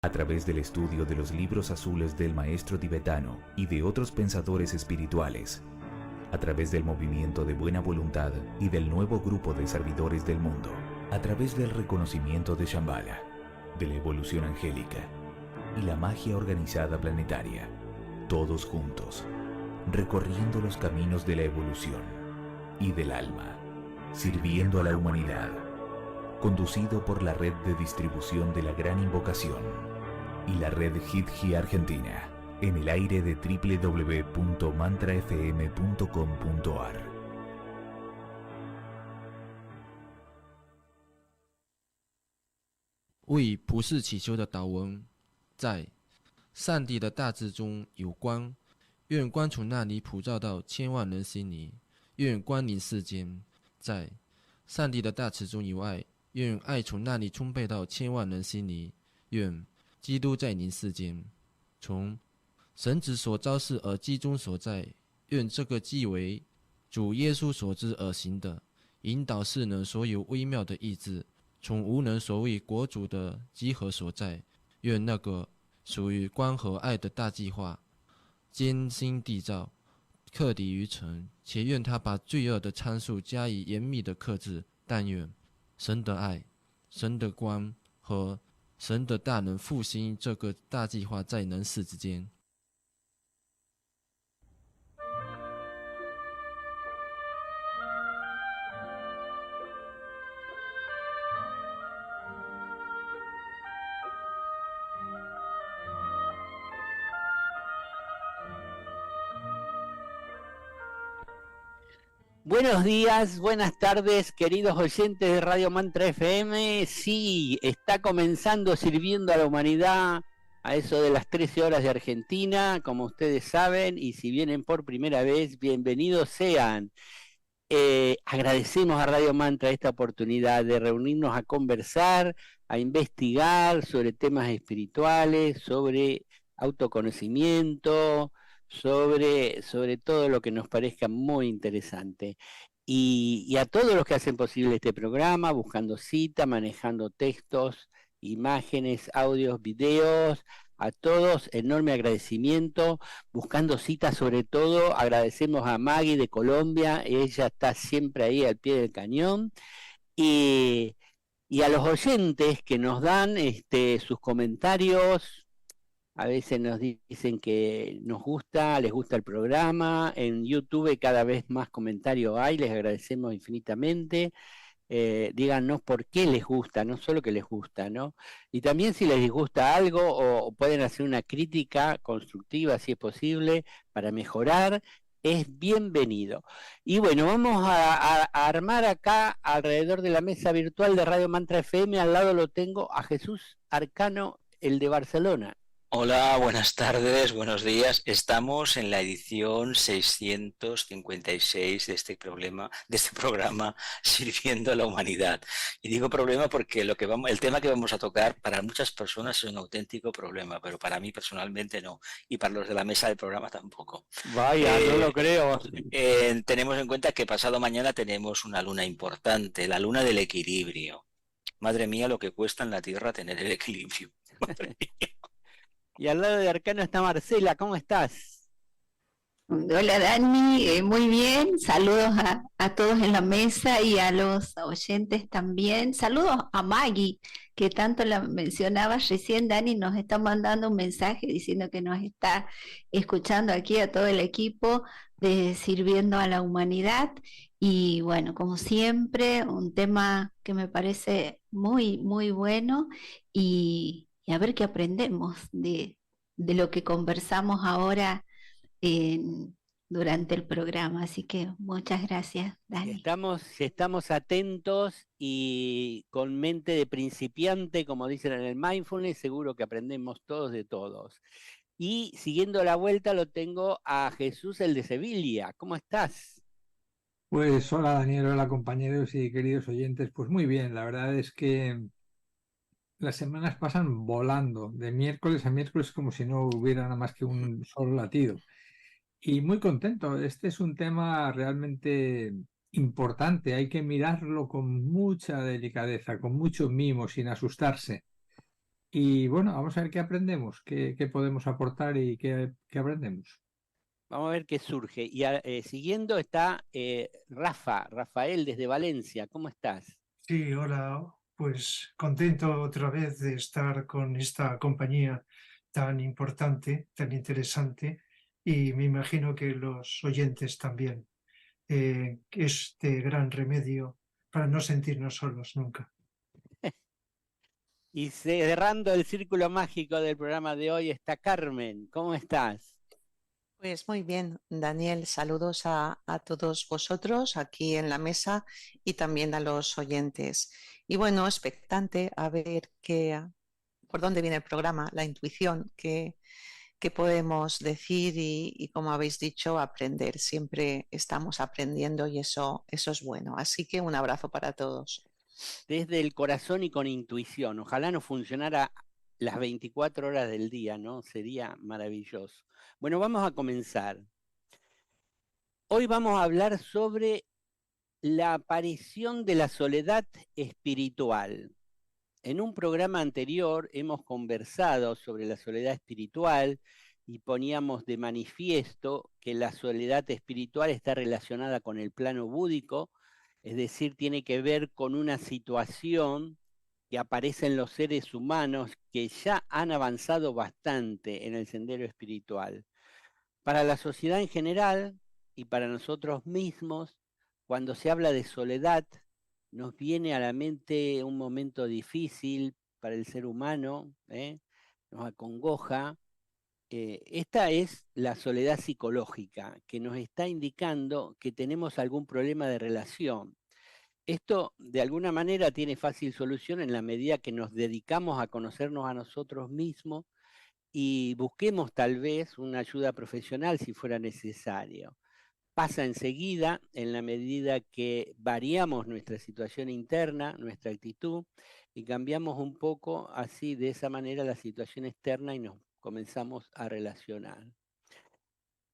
A través del estudio de los libros azules del maestro tibetano y de otros pensadores espirituales, a través del movimiento de buena voluntad y del nuevo grupo de servidores del mundo, a través del reconocimiento de Shambhala, de la evolución angélica y la magia organizada planetaria, todos juntos, recorriendo los caminos de la evolución y del alma, sirviendo a la humanidad, conducido por la red de distribución de la Gran Invocación y la red Hidji Argentina, en el aire de www.mantrafm.com.ar. "为普世祈求的祷文，在上帝的大智中有光，愿光从那里普照到千万人心里，愿光临世间；在上帝的大慈中有爱，愿爱从那里充沛到千万人心里，愿基督在临世间。从神子所昭示而基中所在，愿这个既为主耶稣所知而行的，引导世人所有微妙的意志，从无能所谓国主的集合所在，愿那个属于光和爱的大计划艰辛缔造，克敌于诚，且愿他把罪恶的参数加以严密的克制。但愿神的爱、神的光和神的大能复兴这个大计划在人世之间。Buenos días, buenas tardes, queridos oyentes de Radio Mantra FM. Sí, está comenzando Sirviendo a la Humanidad a eso de las 13 horas de Argentina, como ustedes saben, y si vienen por primera vez, bienvenidos sean. Agradecemos a Radio Mantra esta oportunidad de reunirnos a conversar, a investigar sobre temas espirituales, sobre autoconocimiento, sobre todo lo que nos parezca muy interesante. Y a todos los que hacen posible este programa, buscando cita, manejando textos, imágenes, audios, videos, a todos enorme agradecimiento, buscando cita sobre todo, agradecemos a Maggie de Colombia, ella está siempre ahí al pie del cañón, y a los oyentes que nos dan sus comentarios. A veces nos dicen que les gusta el programa. En YouTube cada vez más comentarios hay, les agradecemos infinitamente. Díganos por qué les gusta, no solo que les gusta, ¿no? Y también si les disgusta algo o pueden hacer una crítica constructiva, si es posible, para mejorar, es bienvenido. Y bueno, vamos a armar acá alrededor de la mesa virtual de Radio Mantra FM. Al lado lo tengo a Jesús Arcano, el de Barcelona. Hola, buenas tardes, buenos días. Estamos en la edición 656 de este programa Sirviendo a la Humanidad. Y digo problema porque el tema que vamos a tocar para muchas personas es un auténtico problema, pero para mí personalmente no. Y para los de la mesa del programa tampoco. Vaya, no lo creo. Tenemos en cuenta que pasado mañana tenemos una luna importante, la luna del equilibrio. Madre mía, lo que cuesta en la Tierra tener el equilibrio. Madre mía. Y al lado de Arcano está Marcela, ¿cómo estás? Hola Dani, muy bien, saludos a todos en la mesa y a los oyentes también. Saludos a Maggie, que tanto la mencionabas recién. Dani nos está mandando un mensaje diciendo que nos está escuchando aquí a todo el equipo de Sirviendo a la Humanidad. Y bueno, como siempre, un tema que me parece muy, muy bueno y a ver qué aprendemos de lo que conversamos ahora durante el programa. Así que muchas gracias, Dani. Estamos atentos y con mente de principiante, como dicen en el mindfulness, seguro que aprendemos todos de todos. Y siguiendo la vuelta lo tengo a Jesús, el de Sevilla. ¿Cómo estás? Pues hola Daniel, hola compañeros y queridos oyentes. Pues muy bien, la verdad es que las semanas pasan volando, de miércoles a miércoles, como si no hubiera nada más que un solo latido. Y muy contento, este es un tema realmente importante, hay que mirarlo con mucha delicadeza, con mucho mimo, sin asustarse. Y bueno, vamos a ver qué aprendemos, qué podemos aportar y qué aprendemos. Vamos a ver qué surge. Y siguiendo está Rafael desde Valencia. ¿Cómo estás? Sí, hola, pues contento otra vez de estar con esta compañía tan importante, tan interesante, y me imagino que los oyentes también. Este gran remedio para no sentirnos solos nunca. Y cerrando el círculo mágico del programa de hoy está Carmen. ¿Cómo estás? Pues muy bien, Daniel, saludos a todos vosotros aquí en la mesa y también a los oyentes. Y bueno, expectante a ver por dónde viene el programa, la intuición, qué podemos decir y como habéis dicho, aprender. Siempre estamos aprendiendo y eso es bueno. Así que un abrazo para todos. Desde el corazón y con intuición. Ojalá nos funcionara las 24 horas del día, ¿no? Sería maravilloso. Bueno, vamos a comenzar. Hoy vamos a hablar sobre la aparición de la soledad espiritual. En un programa anterior hemos conversado sobre la soledad espiritual y poníamos de manifiesto que la soledad espiritual está relacionada con el plano búdico, es decir, tiene que ver con una situación que aparece en los seres humanos que ya han avanzado bastante en el sendero espiritual. Para la sociedad en general y para nosotros mismos, cuando se habla de soledad, nos viene a la mente un momento difícil para el ser humano, nos acongoja. Esta es la soledad psicológica, que nos está indicando que tenemos algún problema de relación. Esto, de alguna manera, tiene fácil solución en la medida que nos dedicamos a conocernos a nosotros mismos y busquemos tal vez una ayuda profesional si fuera necesario. Pasa enseguida en la medida que variamos nuestra situación interna, nuestra actitud, y cambiamos un poco así, de esa manera, la situación externa y nos comenzamos a relacionar.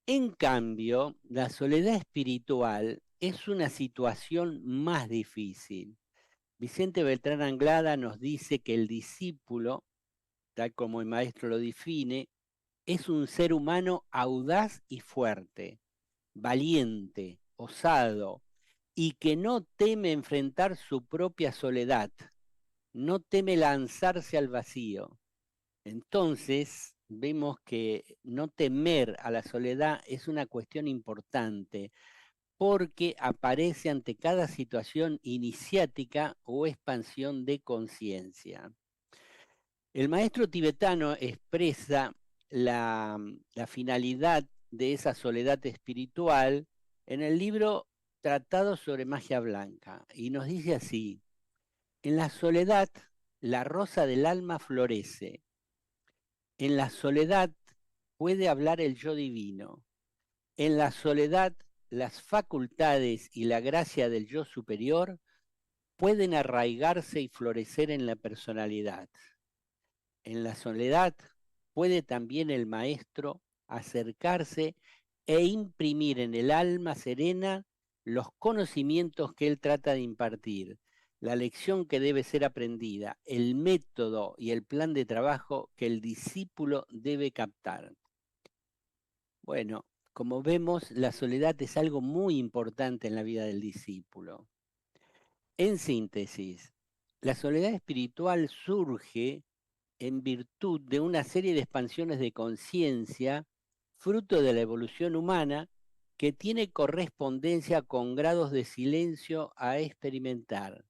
En cambio, la soledad espiritual es una situación más difícil. Vicente Beltrán Anglada nos dice que el discípulo, tal como el maestro lo define, es un ser humano audaz y fuerte, valiente, osado, y que no teme enfrentar su propia soledad, no teme lanzarse al vacío. Entonces, vemos que no temer a la soledad es una cuestión importante, porque aparece ante cada situación iniciática o expansión de conciencia. El maestro tibetano expresa la finalidad de esa soledad espiritual en el libro Tratado sobre Magia Blanca, y nos dice así: en la soledad la rosa del alma florece, en la soledad puede hablar el yo divino, en la soledad las facultades y la gracia del yo superior pueden arraigarse y florecer en la personalidad. En la soledad puede también el maestro acercarse e imprimir en el alma serena los conocimientos que él trata de impartir, la lección que debe ser aprendida, el método y el plan de trabajo que el discípulo debe captar. Bueno, como vemos, la soledad es algo muy importante en la vida del discípulo. En síntesis, la soledad espiritual surge en virtud de una serie de expansiones de conciencia, fruto de la evolución humana, que tiene correspondencia con grados de silencio a experimentar.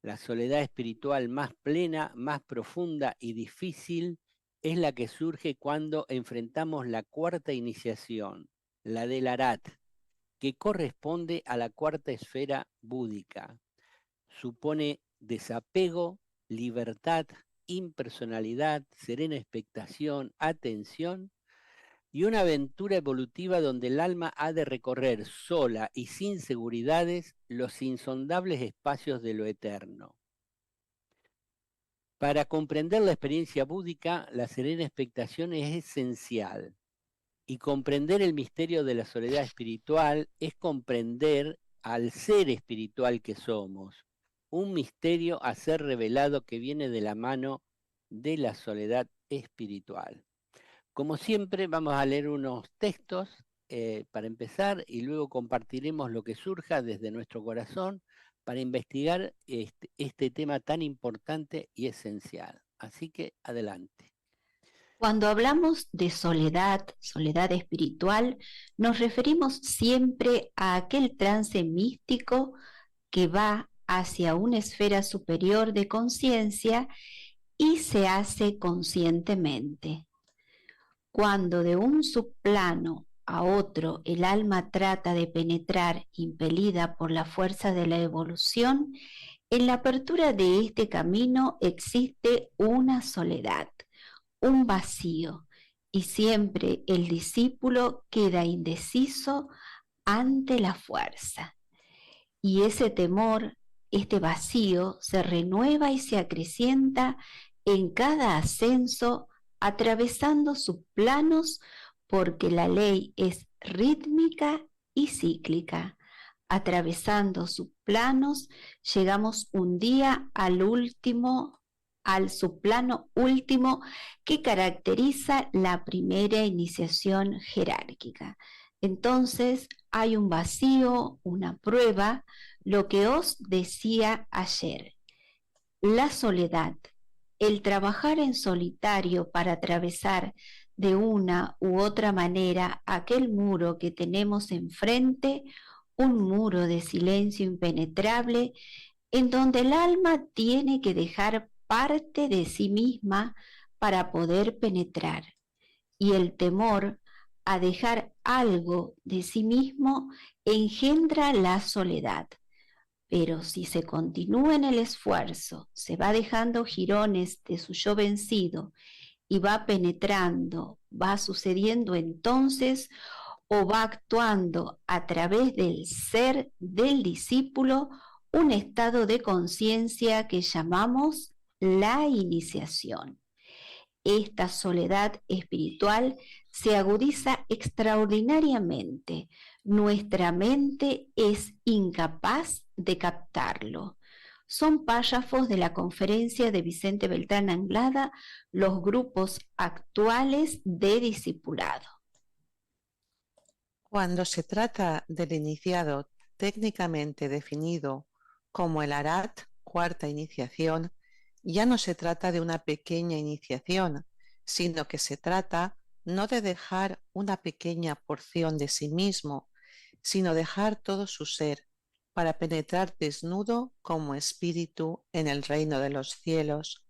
La soledad espiritual más plena, más profunda y difícil es la que surge cuando enfrentamos la cuarta iniciación, la del Arat, que corresponde a la cuarta esfera búdica. Supone desapego, libertad, impersonalidad, serena expectación, atención y una aventura evolutiva donde el alma ha de recorrer sola y sin seguridades los insondables espacios de lo eterno. Para comprender la experiencia búdica, la serena expectación es esencial, y comprender el misterio de la soledad espiritual es comprender al ser espiritual que somos, un misterio a ser revelado que viene de la mano de la soledad espiritual. Como siempre, vamos a leer unos textos para empezar y luego compartiremos lo que surja desde nuestro corazón para investigar este tema tan importante y esencial. Así que adelante. Cuando hablamos de soledad, soledad espiritual, nos referimos siempre a aquel trance místico que va hacia una esfera superior de conciencia y se hace conscientemente. Cuando de un subplano a otro el alma trata de penetrar impelida por la fuerza de la evolución, en la apertura de este camino existe una soledad, un vacío, y siempre el discípulo queda indeciso ante la fuerza. Y ese temor, este vacío, se renueva y se acrecienta en cada ascenso, atravesando subplanos, porque la ley es rítmica y cíclica. Atravesando subplanos, llegamos un día al subplano último que caracteriza la primera iniciación jerárquica. Entonces hay un vacío, una prueba, lo que os decía ayer, la soledad, el trabajar en solitario para atravesar de una u otra manera aquel muro que tenemos enfrente, un muro de silencio impenetrable, en donde el alma tiene que dejar parte de sí misma para poder penetrar. Y el temor a dejar algo de sí mismo engendra la soledad. Pero si se continúa en el esfuerzo, se va dejando jirones de su yo vencido y va penetrando, va sucediendo entonces o va actuando a través del ser del discípulo un estado de conciencia que llamamos la iniciación. Esta soledad espiritual se agudiza extraordinariamente. Nuestra mente es incapaz de captarlo. Son párrafos de la conferencia de Vicente Beltrán Anglada, los grupos actuales de discipulado. Cuando se trata del iniciado técnicamente definido como el Arat, cuarta iniciación, ya no se trata de una pequeña iniciación, sino que se trata no de dejar una pequeña porción de sí mismo, sino dejar todo su ser para penetrar desnudo como espíritu en el reino de los cielos.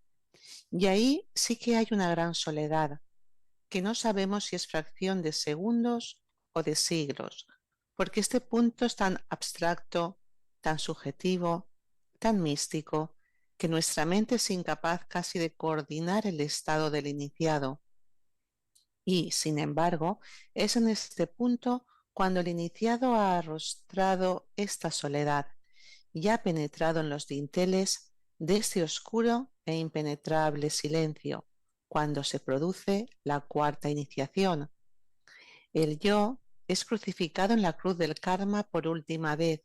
Y ahí sí que hay una gran soledad, que no sabemos si es fracción de segundos o de siglos, porque este punto es tan abstracto, tan subjetivo, tan místico, que nuestra mente es incapaz casi de coordinar el estado del iniciado. Y, sin embargo, es en este punto cuando el iniciado ha arrostrado esta soledad y ha penetrado en los dinteles de este oscuro e impenetrable silencio, cuando se produce la cuarta iniciación. El yo es crucificado en la cruz del karma por última vez,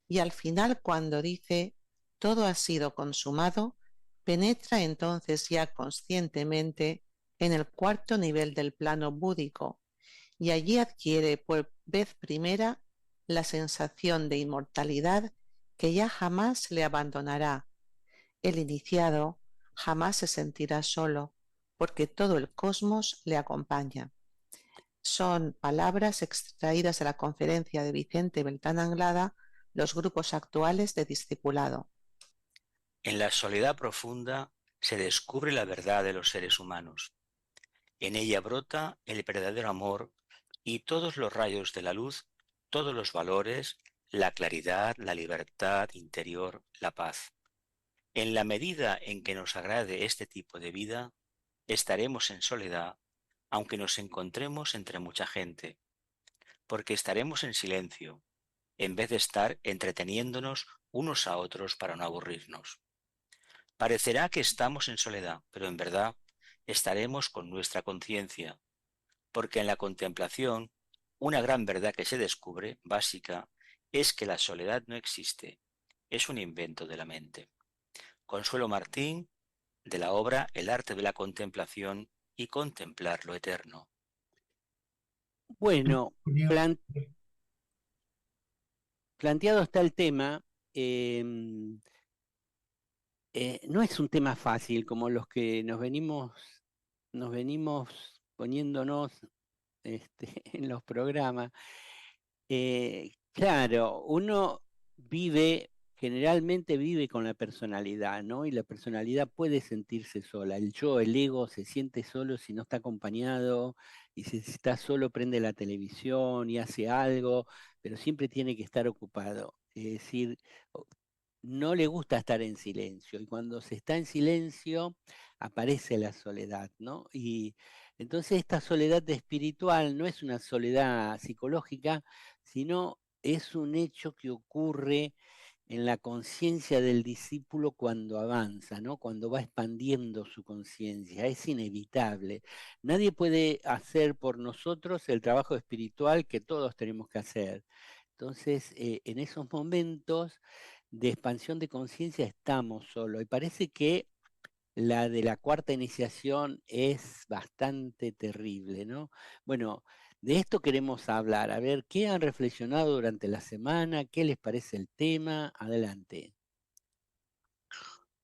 y al final, cuando dice todo ha sido consumado, penetra entonces ya conscientemente en el cuarto nivel del plano búdico, y allí adquiere por vez primera la sensación de inmortalidad que ya jamás le abandonará. El iniciado jamás se sentirá solo, porque todo el cosmos le acompaña. Son palabras extraídas de la conferencia de Vicente Beltrán Anglada, los grupos actuales de discipulado. En la soledad profunda se descubre la verdad de los seres humanos. En ella brota el verdadero amor y todos los rayos de la luz, todos los valores, la claridad, la libertad interior, la paz. En la medida en que nos agrade este tipo de vida, estaremos en soledad, aunque nos encontremos entre mucha gente, porque estaremos en silencio, en vez de estar entreteniéndonos unos a otros para no aburrirnos. Parecerá que estamos en soledad, pero en verdad estaremos con nuestra conciencia, porque en la contemplación, una gran verdad que se descubre, básica, es que la soledad no existe, es un invento de la mente. Consuelo Martín, de la obra El arte de la contemplación y contemplar lo eterno. Bueno, Curioso. planteado está el tema. No es un tema fácil como los que nos venimos poniéndonos en los programas. Claro, uno generalmente vive con la personalidad, ¿no? Y la personalidad puede sentirse sola. El yo, el ego, se siente solo si no está acompañado, y si está solo prende la televisión y hace algo, pero siempre tiene que estar ocupado. Es decir, no le gusta estar en silencio, y cuando se está en silencio aparece la soledad, ¿no? Y entonces esta soledad espiritual no es una soledad psicológica, sino es un hecho que ocurre en la conciencia del discípulo cuando avanza, ¿no? Cuando va expandiendo su conciencia, es inevitable. Nadie puede hacer por nosotros el trabajo espiritual que todos tenemos que hacer. Entonces, en esos momentos de expansión de conciencia estamos solos, y parece que la de la cuarta iniciación es bastante terrible, ¿no? Bueno, de esto queremos hablar. A ver, ¿qué han reflexionado durante la semana? ¿Qué les parece el tema? Adelante.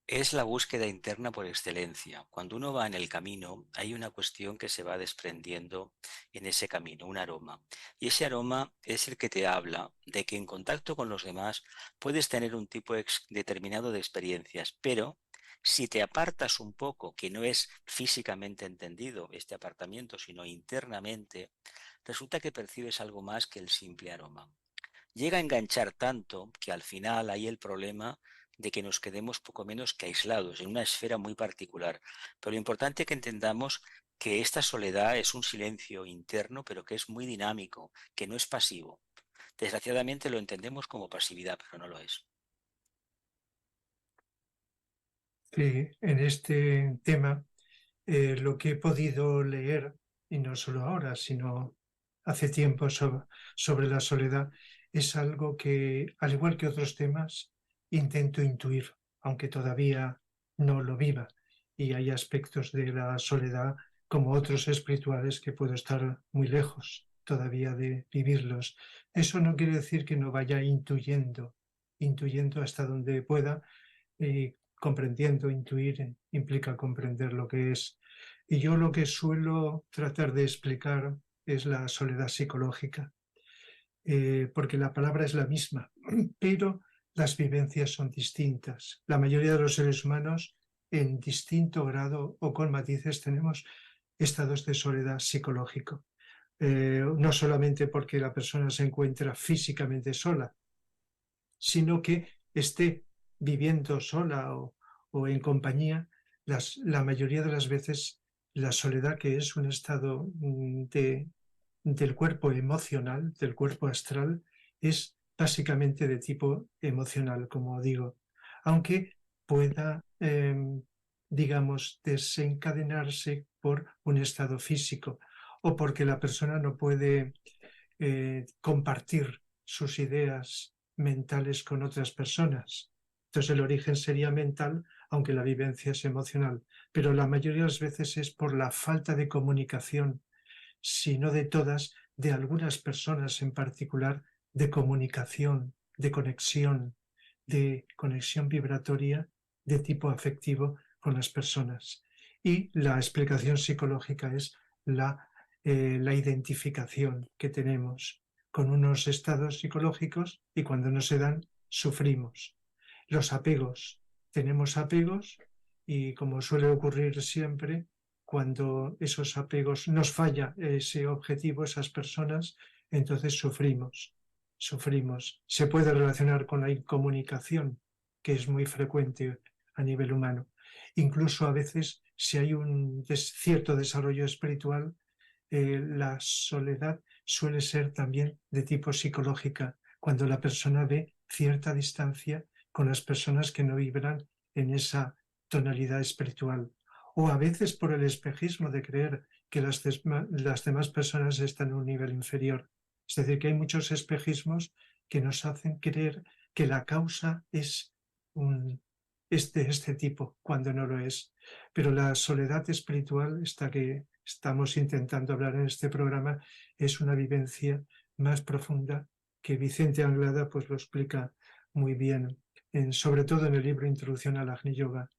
Es la búsqueda interna por excelencia. Cuando uno va en el camino, hay una cuestión que se va desprendiendo en ese camino, un aroma. Y ese aroma es el que te habla de que en contacto con los demás puedes tener un tipo determinado de experiencias, pero si te apartas un poco, que no es físicamente entendido este apartamiento, sino internamente, resulta que percibes algo más que el simple aroma. Llega a enganchar tanto que al final hay el problema de que nos quedemos poco menos que aislados en una esfera muy particular. Pero lo importante es que entendamos que esta soledad es un silencio interno, pero que es muy dinámico, que no es pasivo. Desgraciadamente lo entendemos como pasividad, pero no lo es. Sí, en este tema, lo que he podido leer, y no solo ahora, sino hace tiempo sobre la soledad, es algo que, al igual que otros temas, intento intuir, aunque todavía no lo viva. Y hay aspectos de la soledad, como otros espirituales, que puedo estar muy lejos todavía de vivirlos. Eso no quiere decir que no vaya intuyendo hasta donde pueda. Comprendiendo, intuir implica comprender lo que es. Y yo lo que suelo tratar de explicar es la soledad psicológica, porque la palabra es la misma, pero las vivencias son distintas. La mayoría de los seres humanos, en distinto grado o con matices, tenemos estados de soledad psicológico. No solamente porque la persona se encuentra físicamente sola, sino que esté viviendo sola o en compañía, la mayoría de las veces la soledad, que es un estado del cuerpo emocional, del cuerpo astral, es básicamente de tipo emocional, como digo, aunque pueda, digamos, desencadenarse por un estado físico o porque la persona no puede compartir sus ideas mentales con otras personas. Entonces el origen sería mental, aunque la vivencia es emocional, pero la mayoría de las veces es por la falta de comunicación, si no de todas, de algunas personas en particular, de comunicación, de conexión vibratoria de tipo afectivo con las personas. Y la explicación psicológica es la identificación que tenemos con unos estados psicológicos, y cuando no se dan, sufrimos. Los apegos. Tenemos apegos, y como suele ocurrir siempre, cuando esos apegos nos falla ese objetivo, esas personas, entonces sufrimos. Se puede relacionar con la incomunicación, que es muy frecuente a nivel humano. Incluso a veces, si hay un cierto desarrollo espiritual, la soledad suele ser también de tipo psicológica, cuando la persona ve cierta distancia con las personas que no vibran en esa tonalidad espiritual. O a veces por el espejismo de creer que las demás personas están en un nivel inferior. Es decir, que hay muchos espejismos que nos hacen creer que la causa es de este tipo, cuando no lo es. Pero la soledad espiritual, esta que estamos intentando hablar en este programa, es una vivencia más profunda que Vicente Anglada pues lo explica muy bien, sobre todo en el libro Introducción al Agni Yoga.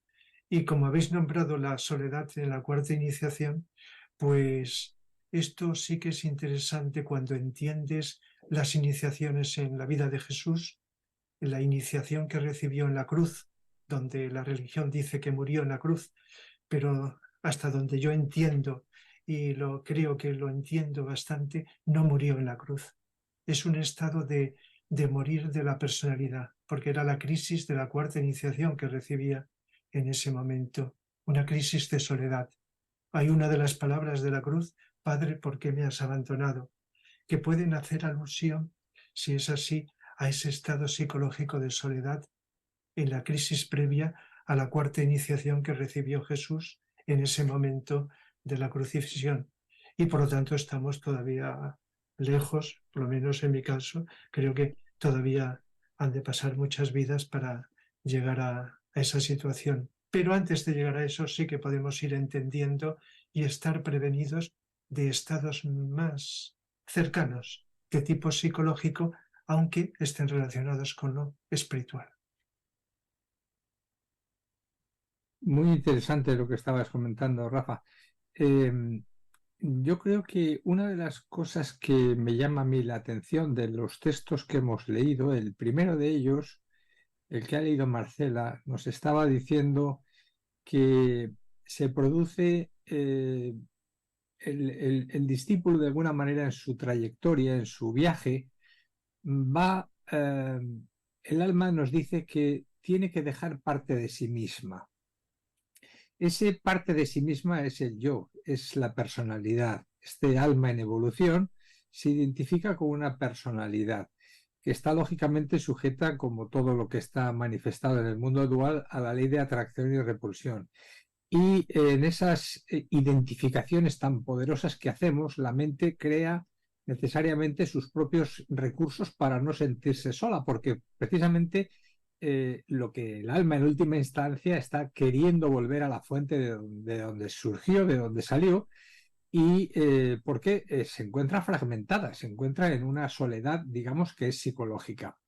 Y como habéis nombrado la soledad en la cuarta iniciación, pues esto sí que es interesante cuando entiendes las iniciaciones en la vida de Jesús, la iniciación que recibió en la cruz, donde la religión dice que murió en la cruz, pero hasta donde yo entiendo, y creo que lo entiendo bastante, no murió en la cruz. Es un estado de morir de la personalidad, porque era la crisis de la cuarta iniciación que recibía en ese momento, una crisis de soledad. Hay una de las palabras de la cruz, Padre, ¿por qué me has abandonado?, que pueden hacer alusión, si es así, a ese estado psicológico de soledad en la crisis previa a la cuarta iniciación que recibió Jesús en ese momento de la crucifixión. Y por lo tanto estamos todavía lejos, por lo menos en mi caso, creo que todavía han de pasar muchas vidas para llegar a esa situación. Pero antes de llegar a eso sí que podemos ir entendiendo y estar prevenidos de estados más cercanos de tipo psicológico, aunque estén relacionados con lo espiritual. Muy interesante lo que estabas comentando, Rafa. Yo creo que una de las cosas que me llama a mí la atención de los textos que hemos leído, el primero de ellos, el que ha leído Marcela, nos estaba diciendo que se produce el discípulo de alguna manera en su trayectoria, en su viaje, el alma nos dice que tiene que dejar parte de sí misma. Ese parte de sí misma es el yo, es la personalidad. Este alma en evolución se identifica con una personalidad que está lógicamente sujeta, como todo lo que está manifestado en el mundo dual, a la ley de atracción y repulsión. Y en esas identificaciones tan poderosas que hacemos, la mente crea necesariamente sus propios recursos para no sentirse sola, porque precisamente lo que el alma en última instancia está queriendo volver a la fuente de donde surgió, de donde salió, y porque se encuentra fragmentada, se encuentra en una soledad, digamos, que es psicológica.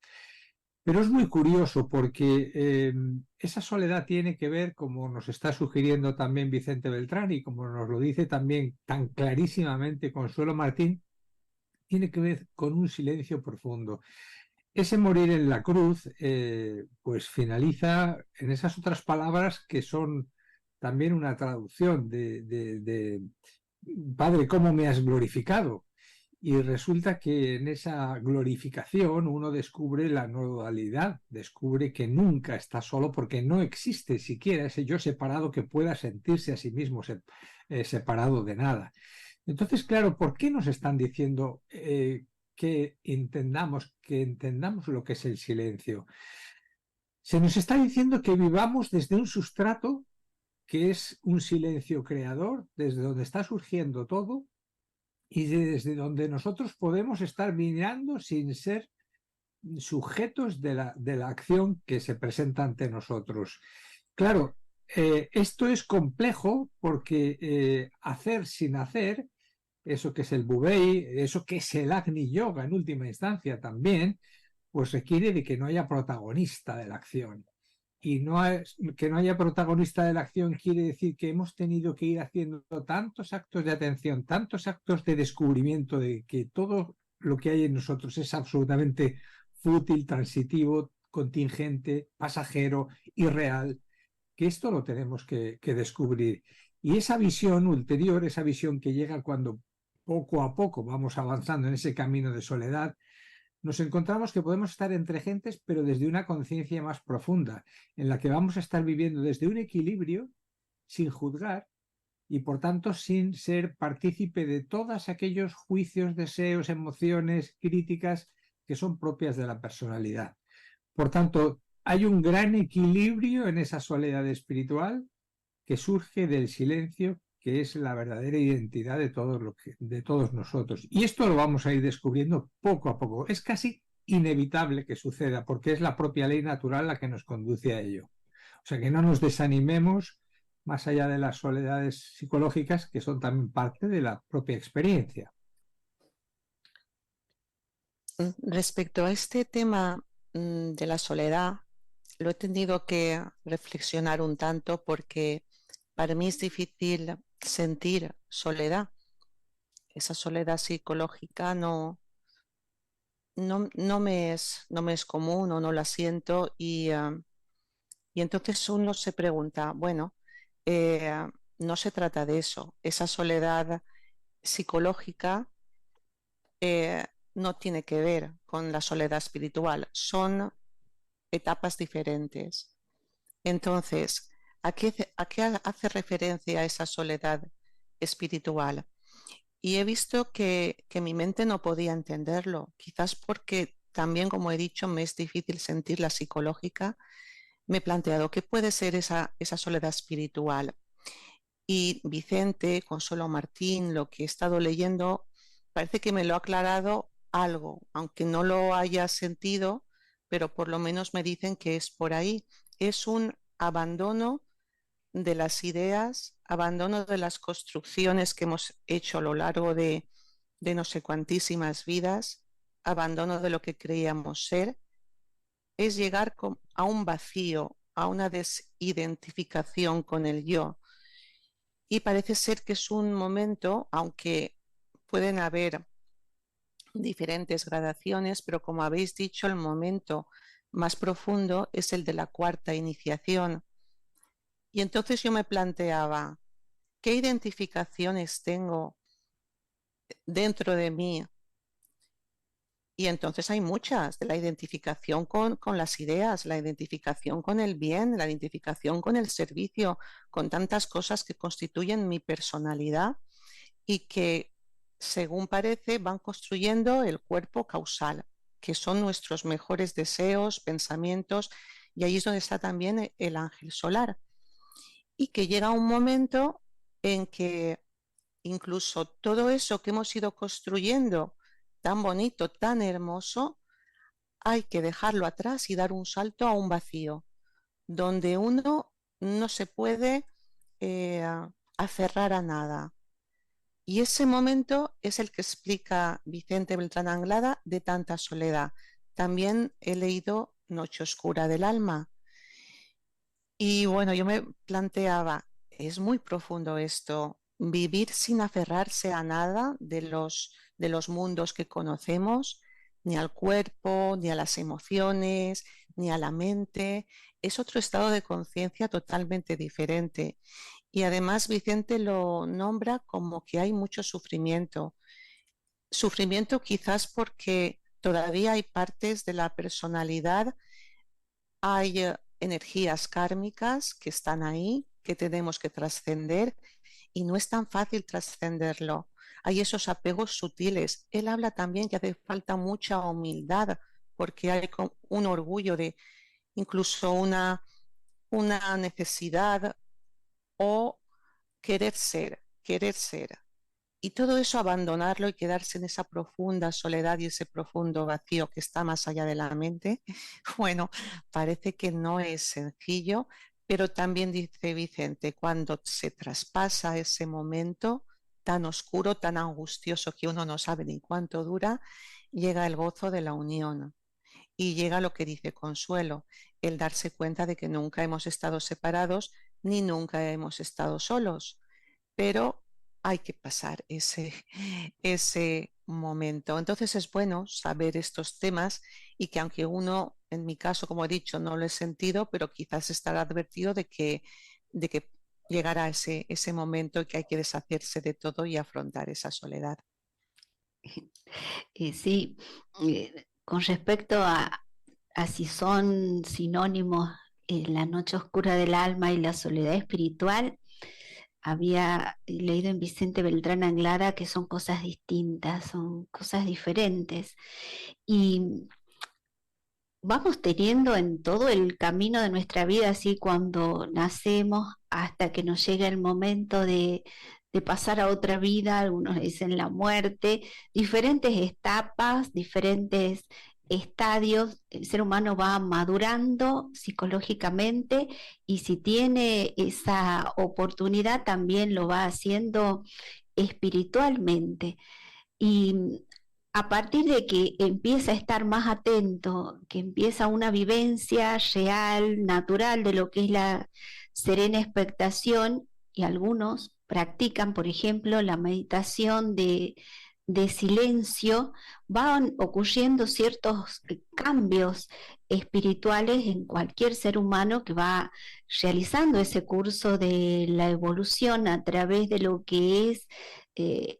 Pero es muy curioso porque esa soledad tiene que ver, como nos está sugiriendo también Vicente Beltrán y como nos lo dice también tan clarísimamente Consuelo Martín, tiene que ver con un silencio profundo. Ese morir en la cruz pues finaliza en esas otras palabras que son también una traducción de Padre, ¿cómo me has glorificado? Y resulta que en esa glorificación uno descubre la no dualidad, descubre que nunca está solo porque no existe siquiera ese yo separado que pueda sentirse a sí mismo separado de nada. Entonces, claro, ¿por qué nos están diciendo que entendamos lo que es el silencio? Se nos está diciendo que vivamos desde un sustrato que es un silencio creador, desde donde está surgiendo todo y desde donde nosotros podemos estar mirando sin ser sujetos de la acción que se presenta ante nosotros. Claro, esto es complejo porque hacer sin hacer, eso que es el Bubei, eso que es el Agni Yoga en última instancia también, pues requiere de que no haya protagonista de la acción. Y que no haya protagonista de la acción quiere decir que hemos tenido que ir haciendo tantos actos de atención, tantos actos de descubrimiento de que todo lo que hay en nosotros es absolutamente fútil, transitivo, contingente, pasajero, irreal, que esto lo tenemos que descubrir. Y esa visión ulterior, esa visión que llega cuando poco a poco vamos avanzando en ese camino de soledad, nos encontramos que podemos estar entre gentes, pero desde una conciencia más profunda, en la que vamos a estar viviendo desde un equilibrio, sin juzgar y por tanto sin ser partícipe de todos aquellos juicios, deseos, emociones, críticas que son propias de la personalidad. Por tanto, hay un gran equilibrio en esa soledad espiritual que surge del silencio, que es la verdadera identidad de todos nosotros. Y esto lo vamos a ir descubriendo poco a poco. Es casi inevitable que suceda, porque es la propia ley natural la que nos conduce a ello. O sea, que no nos desanimemos más allá de las soledades psicológicas, que son también parte de la propia experiencia. Respecto a este tema de la soledad, lo he tenido que reflexionar un tanto porque para mí es difícil sentir soledad. Esa soledad psicológica no me es común o no la siento y entonces uno se pregunta, bueno, no se trata de eso. Esa soledad psicológica no tiene que ver con la soledad espiritual, son etapas diferentes. Entonces, ¿a qué hace referencia esa soledad espiritual? Y he visto que mi mente no podía entenderlo, quizás porque también, como he dicho, me es difícil sentir la psicológica. Me he planteado qué puede ser esa soledad espiritual. Y Vicente, Consuelo Martín, lo que he estado leyendo, parece que me lo ha aclarado algo, aunque no lo haya sentido, pero por lo menos me dicen que es por ahí. Es un abandono de las ideas, abandono de las construcciones que hemos hecho a lo largo de no sé cuantísimas vidas, abandono de lo que creíamos ser, es llegar a un vacío, a una desidentificación con el yo. Y parece ser que es un momento, aunque pueden haber diferentes gradaciones, pero como habéis dicho, el momento más profundo es el de la cuarta iniciación. Y entonces yo me planteaba, ¿qué identificaciones tengo dentro de mí? Y entonces hay muchas, de la identificación con las ideas, la identificación con el bien, la identificación con el servicio, con tantas cosas que constituyen mi personalidad y que, según parece, van construyendo el cuerpo causal, que son nuestros mejores deseos, pensamientos, y ahí es donde está también el ángel solar. Y que llega un momento en que incluso todo eso que hemos ido construyendo, tan bonito, tan hermoso, hay que dejarlo atrás y dar un salto a un vacío, donde uno no se puede aferrar a nada. Y ese momento es el que explica Vicente Beltrán Anglada de tanta soledad. También he leído Noche Oscura del Alma. Y bueno, yo me planteaba, es muy profundo esto, vivir sin aferrarse a nada de los mundos que conocemos, ni al cuerpo, ni a las emociones, ni a la mente. Es otro estado de conciencia totalmente diferente. Y además Vicente lo nombra como que hay mucho sufrimiento. Sufrimiento quizás porque todavía hay partes de la personalidad, hay energías kármicas que están ahí, que tenemos que trascender y no es tan fácil trascenderlo. Hay esos apegos sutiles. Él habla también que hace falta mucha humildad porque hay un orgullo de incluso una necesidad o querer ser. Y todo eso abandonarlo y quedarse en esa profunda soledad y ese profundo vacío que está más allá de la mente, bueno, parece que no es sencillo, pero también dice Vicente, cuando se traspasa ese momento tan oscuro, tan angustioso que uno no sabe ni cuánto dura, llega el gozo de la unión. Y llega lo que dice Consuelo, el darse cuenta de que nunca hemos estado separados ni nunca hemos estado solos, pero hay que pasar ese momento. Entonces es bueno saber estos temas y que aunque uno, en mi caso, como he dicho, no lo he sentido, pero quizás estará advertido de que llegará ese momento y que hay que deshacerse de todo y afrontar esa soledad. Sí, con respecto a si son sinónimos la noche oscura del alma y la soledad espiritual, había leído en Vicente Beltrán Anglada que son cosas distintas, son cosas diferentes. Y vamos teniendo en todo el camino de nuestra vida, así cuando nacemos hasta que nos llega el momento de pasar a otra vida, algunos dicen la muerte, diferentes etapas, diferentes estadios, el ser humano va madurando psicológicamente y si tiene esa oportunidad también lo va haciendo espiritualmente. Y a partir de que empieza a estar más atento, que empieza una vivencia real, natural de lo que es la serena expectación, y algunos practican, por ejemplo, la meditación de silencio, van ocurriendo ciertos cambios espirituales en cualquier ser humano que va realizando ese curso de la evolución a través de lo que es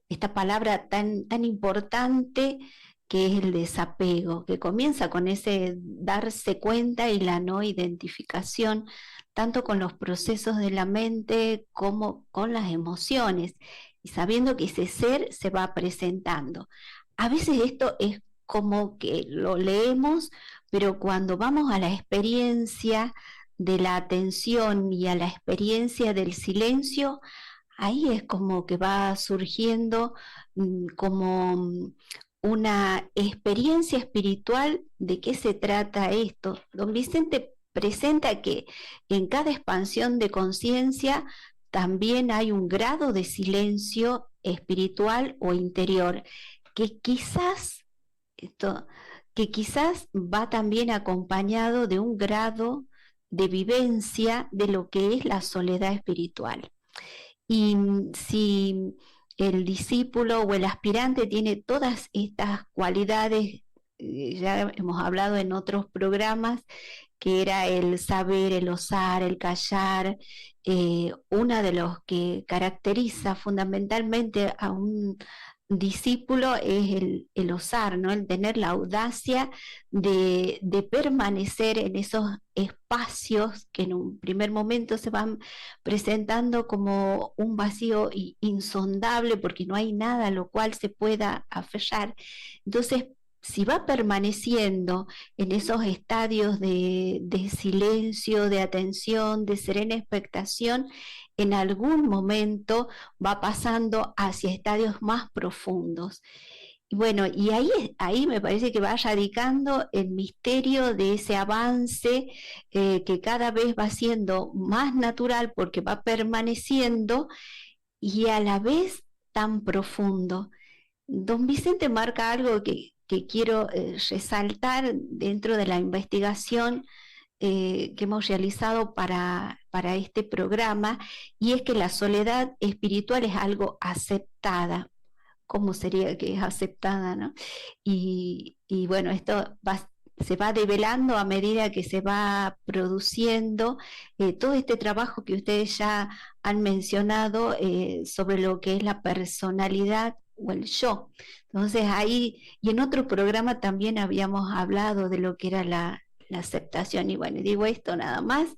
esta palabra tan importante que es el desapego, que comienza con ese darse cuenta y la no identificación, tanto con los procesos de la mente como con las emociones, y sabiendo que ese ser se va presentando. A veces esto es como que lo leemos, pero cuando vamos a la experiencia de la atención y a la experiencia del silencio, ahí es como que va surgiendo como una experiencia espiritual de qué se trata esto. Don Vicente presenta que en cada expansión de conciencia también hay un grado de silencio espiritual o interior, que quizás, esto, que quizás va también acompañado de un grado de vivencia de lo que es la soledad espiritual. Y si el discípulo o el aspirante tiene todas estas cualidades, ya hemos hablado en otros programas, que era el saber, el osar, el callar, una de los que caracteriza fundamentalmente a un discípulo es el osar, ¿no? El tener la audacia de permanecer en esos espacios que en un primer momento se van presentando como un vacío insondable porque no hay nada a lo cual se pueda aferrar. Entonces, si va permaneciendo en esos estadios de silencio, de atención, de serena expectación, en algún momento va pasando hacia estadios más profundos. Y bueno, y ahí me parece que va radicando el misterio de ese avance que cada vez va siendo más natural porque va permaneciendo y a la vez tan profundo. Don Vicente marca algo que quiero resaltar dentro de la investigación que hemos realizado para este programa, y es que la soledad espiritual es algo aceptada. ¿Cómo sería que es aceptada, no? Y bueno, esto se va develando a medida que se va produciendo todo este trabajo que ustedes ya han mencionado sobre lo que es la personalidad o el yo. Entonces ahí, y en otro programa también habíamos hablado de lo que era la aceptación, y bueno, digo esto nada más,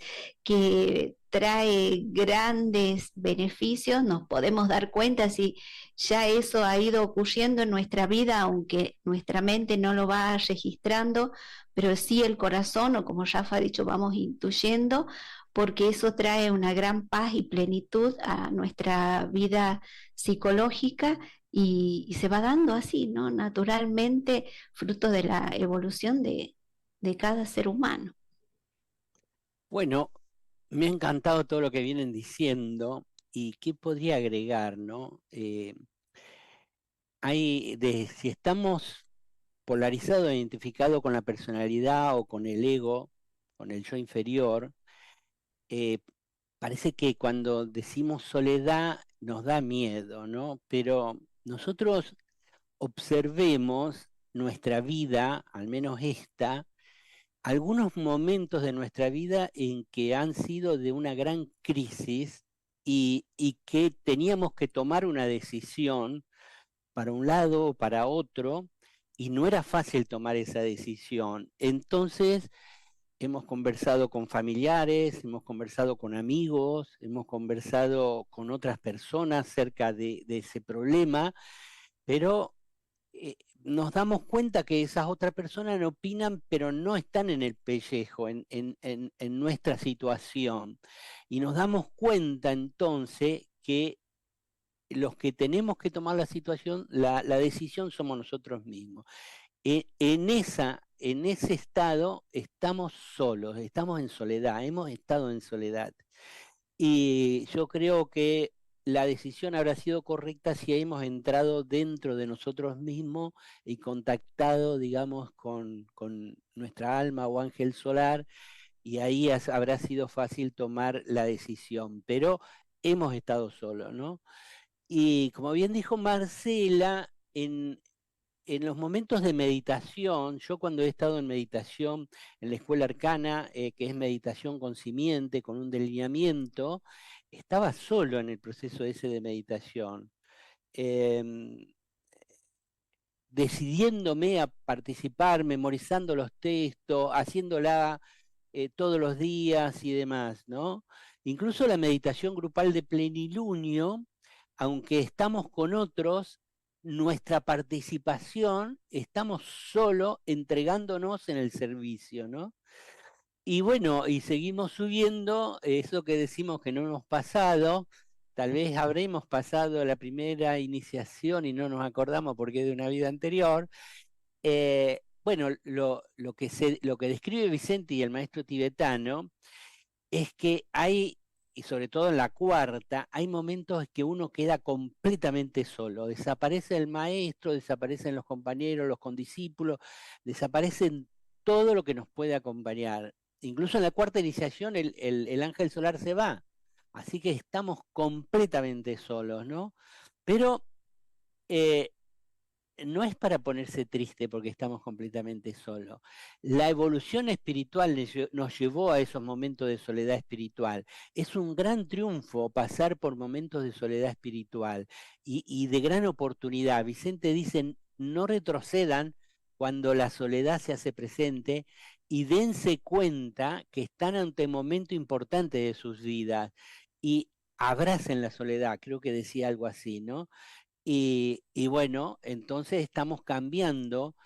que trae grandes beneficios, nos podemos dar cuenta si ya eso ha ido ocurriendo en nuestra vida, aunque nuestra mente no lo va registrando, pero sí el corazón, o como Rafa ha dicho, vamos intuyendo, porque eso trae una gran paz y plenitud a nuestra vida psicológica y se va dando así, ¿no? Naturalmente, fruto de la evolución de cada ser humano. Bueno, me ha encantado todo lo que vienen diciendo y qué podría agregar, ¿no? Si estamos polarizados e identificados con la personalidad o con el ego, con el yo inferior, parece que cuando decimos soledad nos da miedo, ¿no? Pero nosotros observemos nuestra vida, al menos esta, algunos momentos de nuestra vida en que han sido de una gran crisis y que teníamos que tomar una decisión para un lado o para otro, y no era fácil tomar esa decisión. Entonces, hemos conversado con familiares, hemos conversado con amigos, hemos conversado con otras personas acerca de ese problema, pero nos damos cuenta que esas otras personas opinan, pero no están en el pellejo, en nuestra situación. Y nos damos cuenta entonces que los que tenemos que tomar la decisión somos nosotros mismos. en ese estado estamos solos, estamos en soledad, hemos estado en soledad. Y yo creo que la decisión habrá sido correcta si hemos entrado dentro de nosotros mismos y contactado, digamos, con nuestra alma o ángel solar, y ahí habrá sido fácil tomar la decisión, pero hemos estado solos, ¿no? Y como bien dijo Marcela, en los momentos de meditación, yo cuando he estado en meditación en la escuela arcana, que es meditación con simiente, con un delineamiento, estaba solo en el proceso ese de meditación, decidiéndome a participar, memorizando los textos, haciéndola todos los días y demás, ¿no? Incluso la meditación grupal de plenilunio, aunque estamos con otros, nuestra participación, estamos solo entregándonos en el servicio, ¿no? Y bueno, y seguimos subiendo, eso que decimos que no hemos pasado, tal vez habremos pasado la primera iniciación y no nos acordamos porque es de una vida anterior. Bueno, lo que describe Vicente y el maestro tibetano es que hay, y sobre todo en la cuarta, hay momentos que uno queda completamente solo. Desaparece el maestro, desaparecen los compañeros, los condiscípulos, desaparecen todo lo que nos puede acompañar. Incluso en la cuarta iniciación el ángel solar se va. Así que estamos completamente solos, ¿no? Pero no es para ponerse triste porque estamos completamente solos. La evolución espiritual nos llevó a esos momentos de soledad espiritual. Es un gran triunfo pasar por momentos de soledad espiritual y de gran oportunidad. Vicente dice, no retrocedan cuando la soledad se hace presente y dense cuenta que están ante un momento importante de sus vidas y abracen la soledad, creo que decía algo así, ¿no? Y bueno, entonces estamos cambiando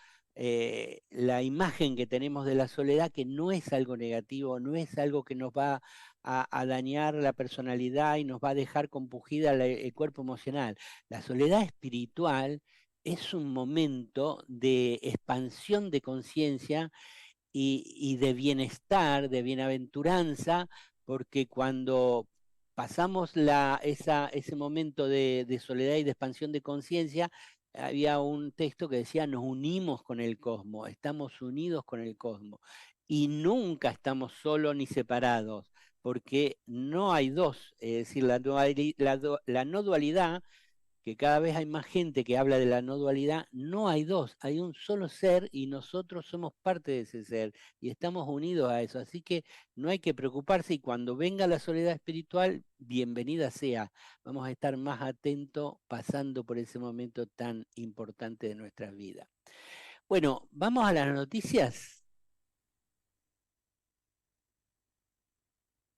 la imagen que tenemos de la soledad, que no es algo negativo, no es algo que nos va a dañar la personalidad y nos va a dejar compungida el cuerpo emocional. La soledad espiritual es un momento de expansión de conciencia y de bienestar, de bienaventuranza, porque cuando pasamos ese momento de soledad y de expansión de conciencia, había un texto que decía, nos unimos con el cosmos, estamos unidos con el cosmos, y nunca estamos solos ni separados, porque no hay dos, es decir, la no dualidad, que cada vez hay más gente que habla de la no dualidad, no hay dos, hay un solo ser y nosotros somos parte de ese ser y estamos unidos a eso, así que no hay que preocuparse y cuando venga la soledad espiritual, bienvenida sea, vamos a estar más atentos pasando por ese momento tan importante de nuestras vidas. Bueno, vamos a las noticias.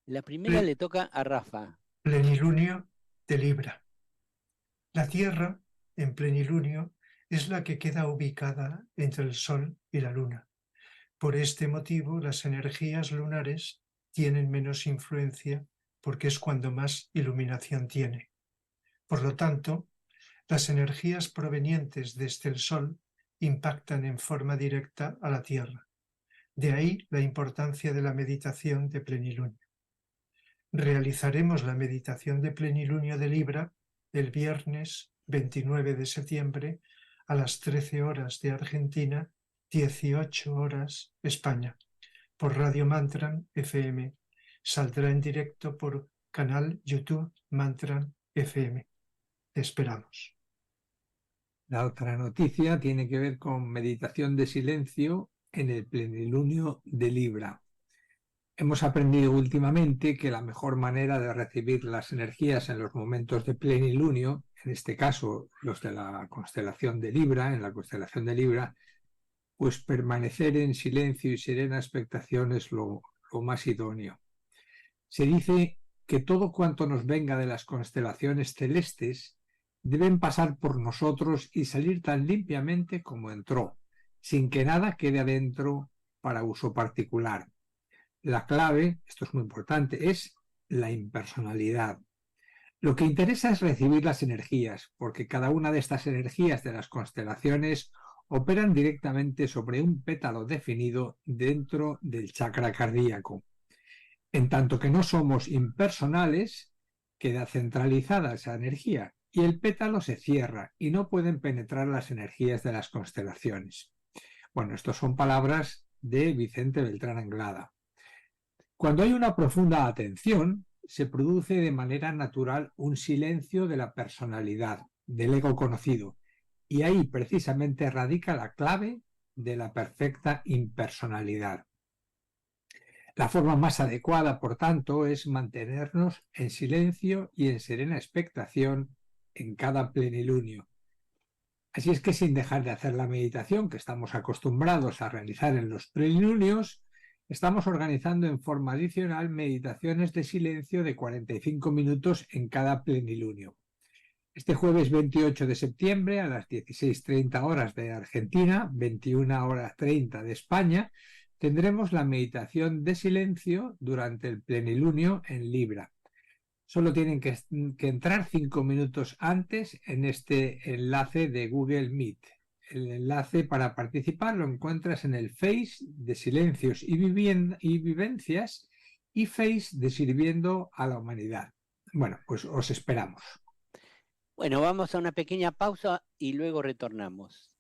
La primera le toca a Rafa. Plenilunio de Libra. La Tierra, en plenilunio, es la que queda ubicada entre el Sol y la Luna. Por este motivo, las energías lunares tienen menos influencia porque es cuando más iluminación tiene. Por lo tanto, las energías provenientes desde el Sol impactan en forma directa a la Tierra. De ahí la importancia de la meditación de plenilunio. Realizaremos la meditación de plenilunio de Libra el viernes 29 de septiembre a las 13 horas de Argentina, 18 horas España, por Radio Mantran FM. Saldrá en directo por canal YouTube Mantran FM. Te esperamos. La otra noticia tiene que ver con meditación de silencio en el plenilunio de Libra. Hemos aprendido últimamente que la mejor manera de recibir las energías en los momentos de plenilunio, en este caso los de la constelación de Libra, en la constelación de Libra, pues permanecer en silencio y serena expectación es lo más idóneo. Se dice que todo cuanto nos venga de las constelaciones celestes deben pasar por nosotros y salir tan limpiamente como entró, sin que nada quede adentro para uso particular. La clave, esto es muy importante, es la impersonalidad. Lo que interesa es recibir las energías, porque cada una de estas energías de las constelaciones operan directamente sobre un pétalo definido dentro del chakra cardíaco. En tanto que no somos impersonales, queda centralizada esa energía y el pétalo se cierra y no pueden penetrar las energías de las constelaciones. Bueno, estas son palabras de Vicente Beltrán Anglada. Cuando hay una profunda atención, se produce de manera natural un silencio de la personalidad, del ego conocido, y ahí precisamente radica la clave de la perfecta impersonalidad. La forma más adecuada, por tanto, es mantenernos en silencio y en serena expectación en cada plenilunio. Así es que sin dejar de hacer la meditación que estamos acostumbrados a realizar en los plenilunios, estamos organizando en forma adicional meditaciones de silencio de 45 minutos en cada plenilunio. Este jueves 28 de septiembre a las 16:30 horas de Argentina, 21:30 de España, tendremos la meditación de silencio durante el plenilunio en Libra. Solo tienen que entrar 5 minutos antes en este enlace de Google Meet. El enlace para participar lo encuentras en el Face de Silencios y Vivencias y Face de Sirviendo a la Humanidad. Bueno, pues os esperamos. Bueno, vamos a una pequeña pausa y luego retornamos.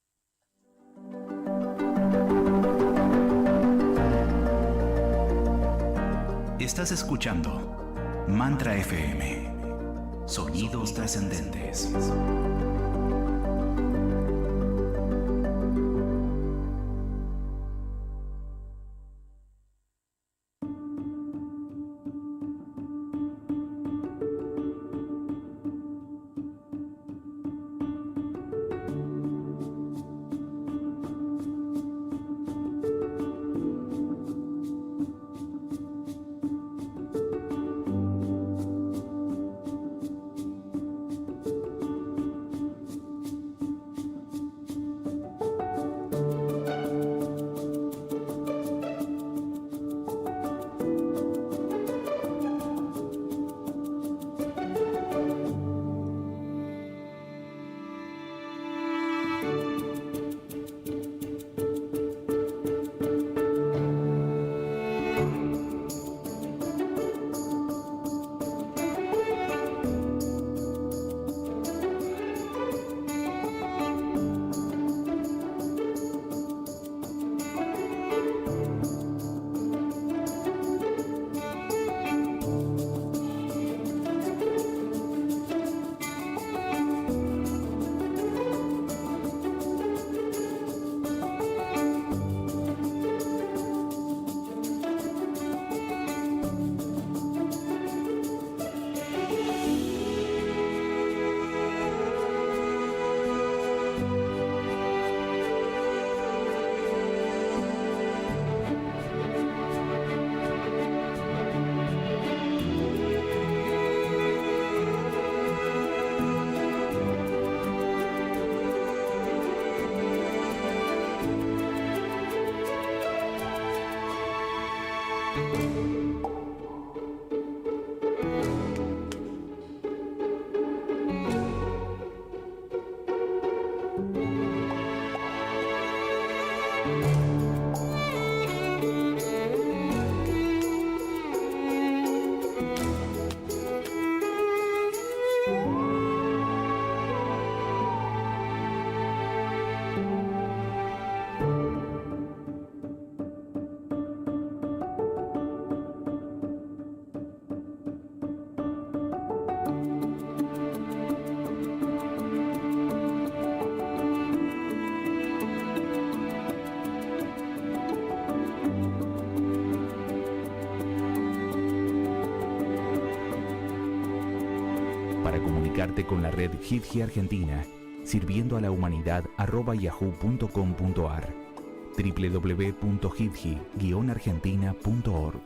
Estás escuchando Mantra FM. Sonidos trascendentes. Para comunicarte con la red HIDGI Argentina, sirviendo a la humanidad @yahoo.com.ar, www.hidgi-argentina.org.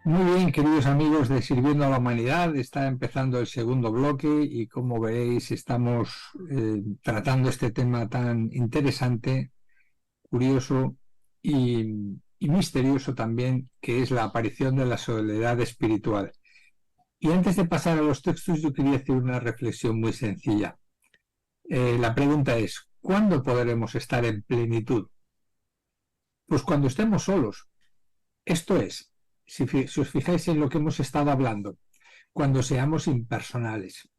Muy bien, queridos amigos de Sirviendo a la Humanidad, está empezando el segundo bloque y como veréis estamos tratando este tema tan interesante, curioso y misterioso también, que es la aparición de la soledad espiritual. Y antes de pasar a los textos, yo quería hacer una reflexión muy sencilla. La pregunta es, ¿cuándo podremos estar en plenitud? Pues cuando estemos solos. Esto es, si os fijáis en lo que hemos estado hablando, cuando seamos impersonales.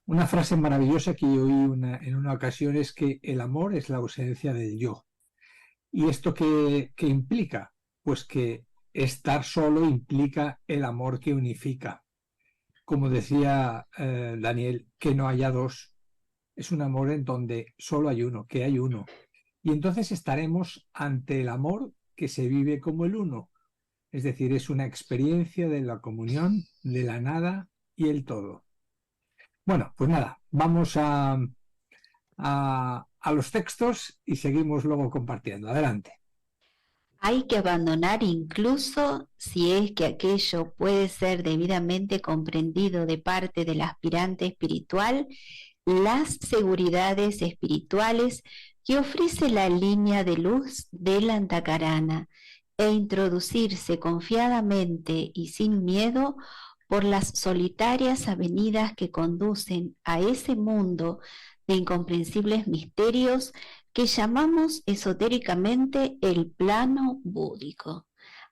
Una frase maravillosa que yo oí en una ocasión es que el amor es la ausencia del yo. ¿Y esto qué implica? Pues que estar solo implica el amor que unifica. Como decía Daniel, que no haya dos. Es un amor en donde solo hay uno, que hay uno. Y entonces estaremos ante el amor que se vive como el uno. Es decir, es una experiencia de la comunión, de la nada y el todo. Bueno, pues nada, vamos a los textos y seguimos luego compartiendo. Adelante. Hay que abandonar incluso si es que aquello puede ser debidamente comprendido de parte del aspirante espiritual, las seguridades espirituales que ofrece la línea de luz del Antakarana e introducirse confiadamente y sin miedo por las solitarias avenidas que conducen a ese mundo de incomprensibles misterios que llamamos esotéricamente el plano búdico.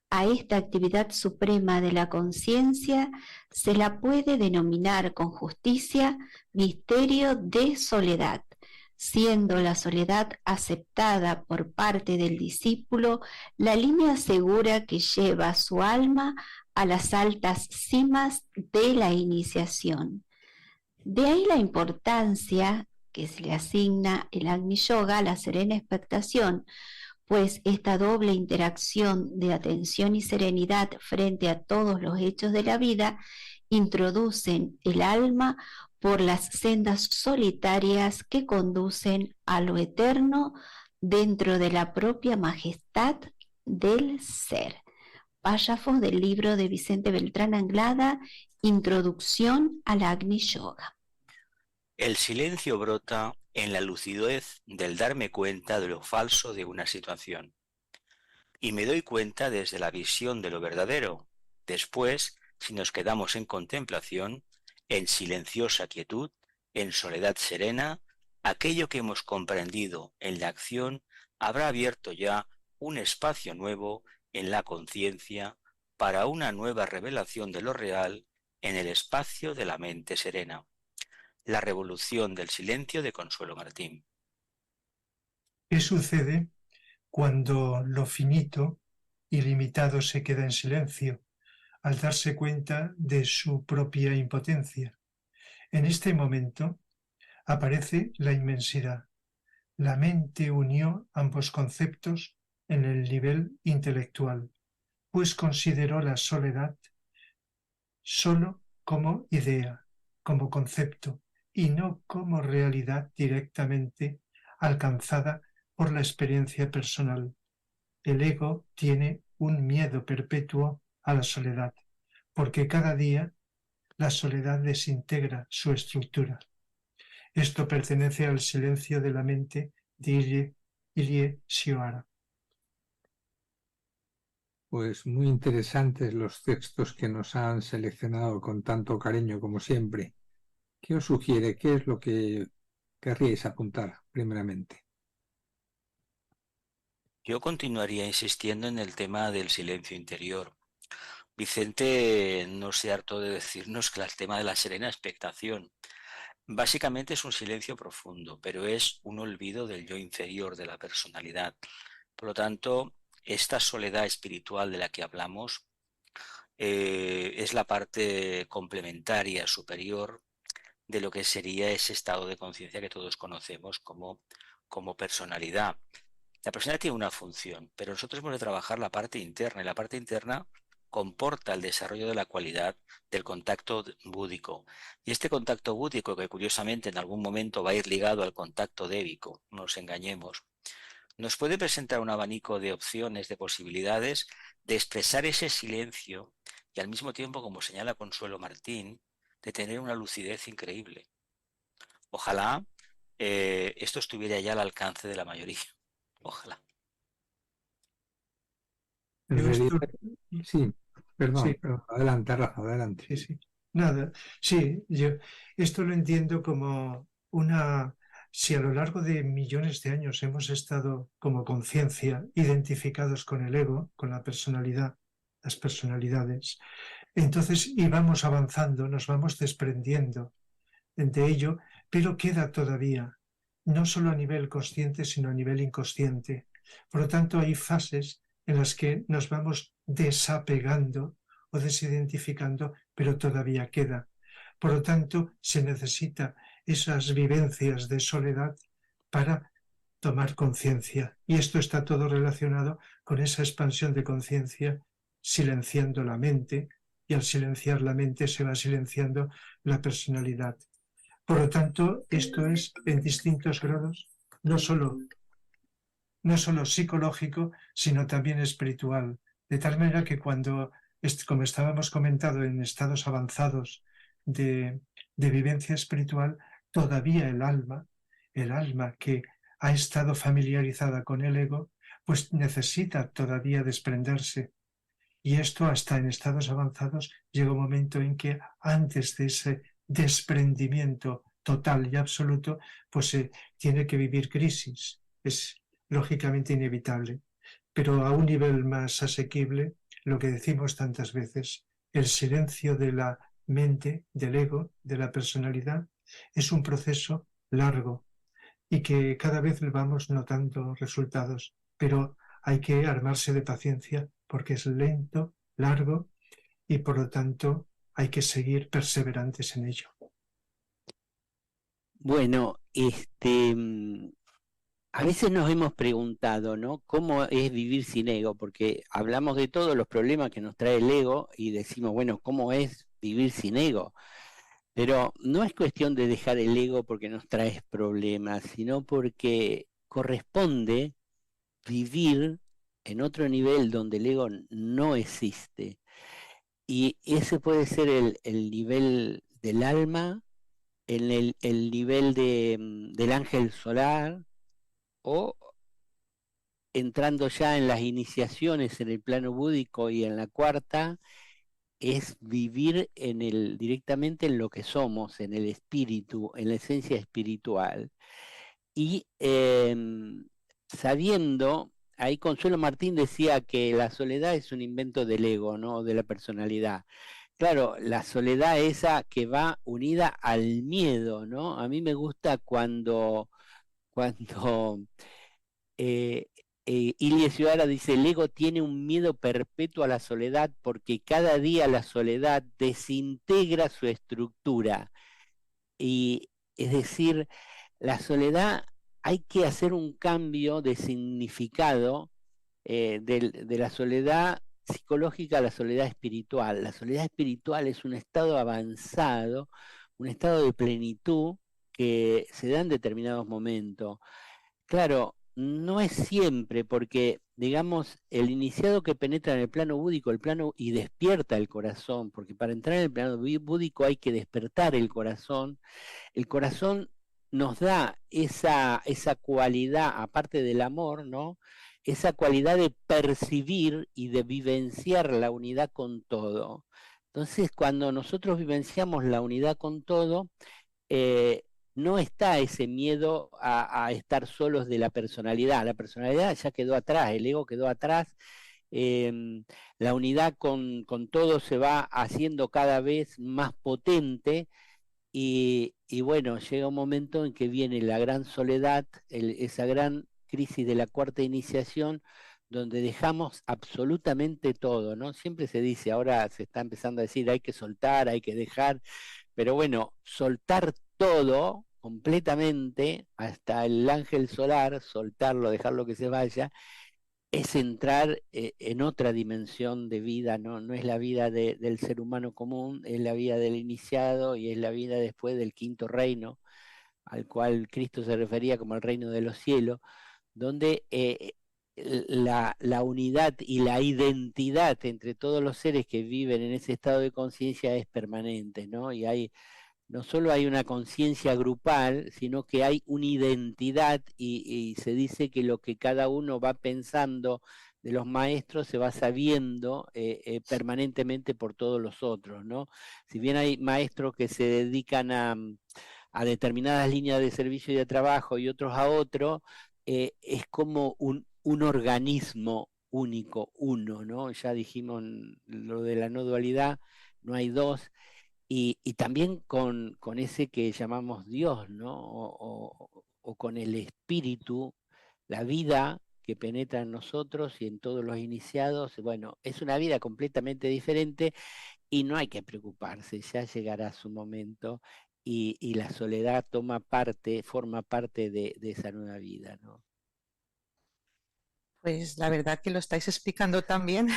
A esta actividad suprema de la conciencia se la puede denominar con justicia misterio de soledad, siendo la soledad aceptada por parte del discípulo la línea segura que lleva su alma a las altas cimas de la iniciación. De ahí la importancia que se le asigna el Agni Yoga a la serena expectación, pues esta doble interacción de atención y serenidad frente a todos los hechos de la vida introducen el alma por las sendas solitarias que conducen a lo eterno dentro de la propia majestad del ser. Párrafos del libro de Vicente Beltrán Anglada, Introducción al Agni Yoga. El silencio brota en la lucidez del darme cuenta de lo falso de una situación. Y me doy cuenta desde la visión de lo verdadero. Después, si nos quedamos en contemplación, en silenciosa quietud, en soledad serena, aquello que hemos comprendido en la acción habrá abierto ya un espacio nuevo en la conciencia para una nueva revelación de lo real en el espacio de la mente serena. La revolución del silencio de Consuelo Martín. ¿Qué sucede cuando lo finito y limitado se queda en silencio, al darse cuenta de su propia impotencia? En este momento aparece la inmensidad. La mente unió ambos conceptos en el nivel intelectual, pues consideró la soledad solo como idea, como concepto, y no como realidad directamente alcanzada por la experiencia personal. El ego tiene un miedo perpetuo a la soledad, porque cada día la soledad desintegra su estructura. Esto pertenece al silencio de la mente de Irie Sioara. Pues muy interesantes los textos que nos han seleccionado con tanto cariño como siempre. ¿Qué os sugiere? ¿Qué es lo que querríais apuntar primeramente? Yo continuaría insistiendo en el tema del silencio interior. Vicente no se hartó de decirnos que el tema de la serena expectación básicamente es un silencio profundo, pero es un olvido del yo inferior de la personalidad. Por lo tanto, esta soledad espiritual de la que hablamos es la parte complementaria, superior, de lo que sería ese estado de conciencia que todos conocemos como personalidad. La personalidad tiene una función, pero nosotros hemos de trabajar la parte interna, y la parte interna comporta el desarrollo de la cualidad del contacto búdico. Y este contacto búdico, que curiosamente en algún momento va a ir ligado al contacto débico, no nos engañemos, nos puede presentar un abanico de opciones, de posibilidades de expresar ese silencio y al mismo tiempo, como señala Consuelo Martín, de tener una lucidez increíble. Ojalá esto estuviera ya al alcance de la mayoría. Ojalá. En Yo realidad, esto, sí, perdón, sí, perdón, adelante, Rafa, adelante. sí, sí. Nada, sí, yo esto lo entiendo como una, si a lo largo de millones de años hemos estado como conciencia identificados con el ego, con la personalidad, las personalidades, entonces y vamos avanzando, nos vamos desprendiendo de ello, pero queda todavía, no solo a nivel consciente, sino a nivel inconsciente. Por lo tanto, hay fases en las que nos vamos desapegando o desidentificando, pero todavía queda. Por lo tanto, se necesita esas vivencias de soledad para tomar conciencia. Y esto está todo relacionado con esa expansión de conciencia, silenciando la mente, y al silenciar la mente se va silenciando la personalidad. Por lo tanto, esto es en distintos grados, no solo psicológico, sino también espiritual. De tal manera que cuando, como estábamos comentando, en estados avanzados de vivencia espiritual, todavía el alma que ha estado familiarizada con el ego, pues necesita todavía desprenderse. Y esto hasta en estados avanzados llega un momento en que antes de ese desprendimiento total y absoluto, pues se tiene que vivir crisis. Es lógicamente inevitable. Pero a un nivel más asequible, lo que decimos tantas veces, el silencio de la mente, del ego, de la personalidad, es un proceso largo y que cada vez le vamos notando resultados, pero hay que armarse de paciencia porque es lento, largo y por lo tanto hay que seguir perseverantes en ello. Bueno, a veces nos hemos preguntado, ¿no? ¿Cómo es vivir sin ego? Porque hablamos de todos los problemas que nos trae el ego y decimos, bueno, ¿cómo es vivir sin ego? Pero no es cuestión de dejar el ego porque nos trae problemas, sino porque corresponde vivir en otro nivel donde el ego no existe. Y ese puede ser el nivel del alma, el nivel del ángel solar, o entrando ya en las iniciaciones en el plano búdico y en la cuarta, es vivir directamente en lo que somos, en el espíritu, en la esencia espiritual. Y sabiendo, ahí Consuelo Martín decía que la soledad es un invento del ego, ¿no? De la personalidad. Claro, la soledad esa que va unida al miedo, ¿no? A mí me gusta cuando Ilie Ciudadana dice, el ego tiene un miedo perpetuo a la soledad porque cada día la soledad desintegra su estructura. Y es decir, la soledad hay que hacer un cambio de significado de la soledad psicológica a la soledad espiritual. La soledad espiritual es un estado avanzado, un estado de plenitud que se da en determinados momentos. Claro, no es siempre, porque, digamos, el iniciado que penetra en el plano búdico, y despierta el corazón, porque para entrar en el plano búdico hay que despertar el corazón nos da esa cualidad, aparte del amor, ¿no? Esa cualidad de percibir y de vivenciar la unidad con todo. Entonces, cuando nosotros vivenciamos la unidad con todo, no está ese miedo a estar solos de la personalidad. La personalidad ya quedó atrás, el ego quedó atrás. La unidad con todo se va haciendo cada vez más potente y bueno, llega un momento en que viene la gran soledad, esa gran crisis de la cuarta iniciación, donde dejamos absolutamente todo, ¿no? Siempre se dice, ahora se está empezando a decir, hay que soltar, hay que dejar, pero bueno, soltar todo completamente, hasta el ángel solar, soltarlo, dejarlo que se vaya, es entrar en otra dimensión de vida, ¿no? No es la vida del ser humano común, es la vida del iniciado y es la vida después del quinto reino, al cual Cristo se refería como el reino de los cielos, donde la unidad y la identidad entre todos los seres que viven en ese estado de conciencia es permanente, ¿no? Y no solo hay una conciencia grupal, sino que hay una identidad y se dice que lo que cada uno va pensando de los maestros se va sabiendo permanentemente por todos los otros, ¿no? Si bien hay maestros que se dedican a determinadas líneas de servicio y de trabajo y otros a otro, es como un organismo único, uno, ¿no? Ya dijimos lo de la no dualidad, no hay dos, y también con ese que llamamos Dios, ¿no? O con el espíritu, la vida que penetra en nosotros y en todos los iniciados. Bueno, es una vida completamente diferente y no hay que preocuparse, ya llegará su momento y la soledad forma parte de esa nueva vida, ¿no? Pues la verdad que lo estáis explicando tan bien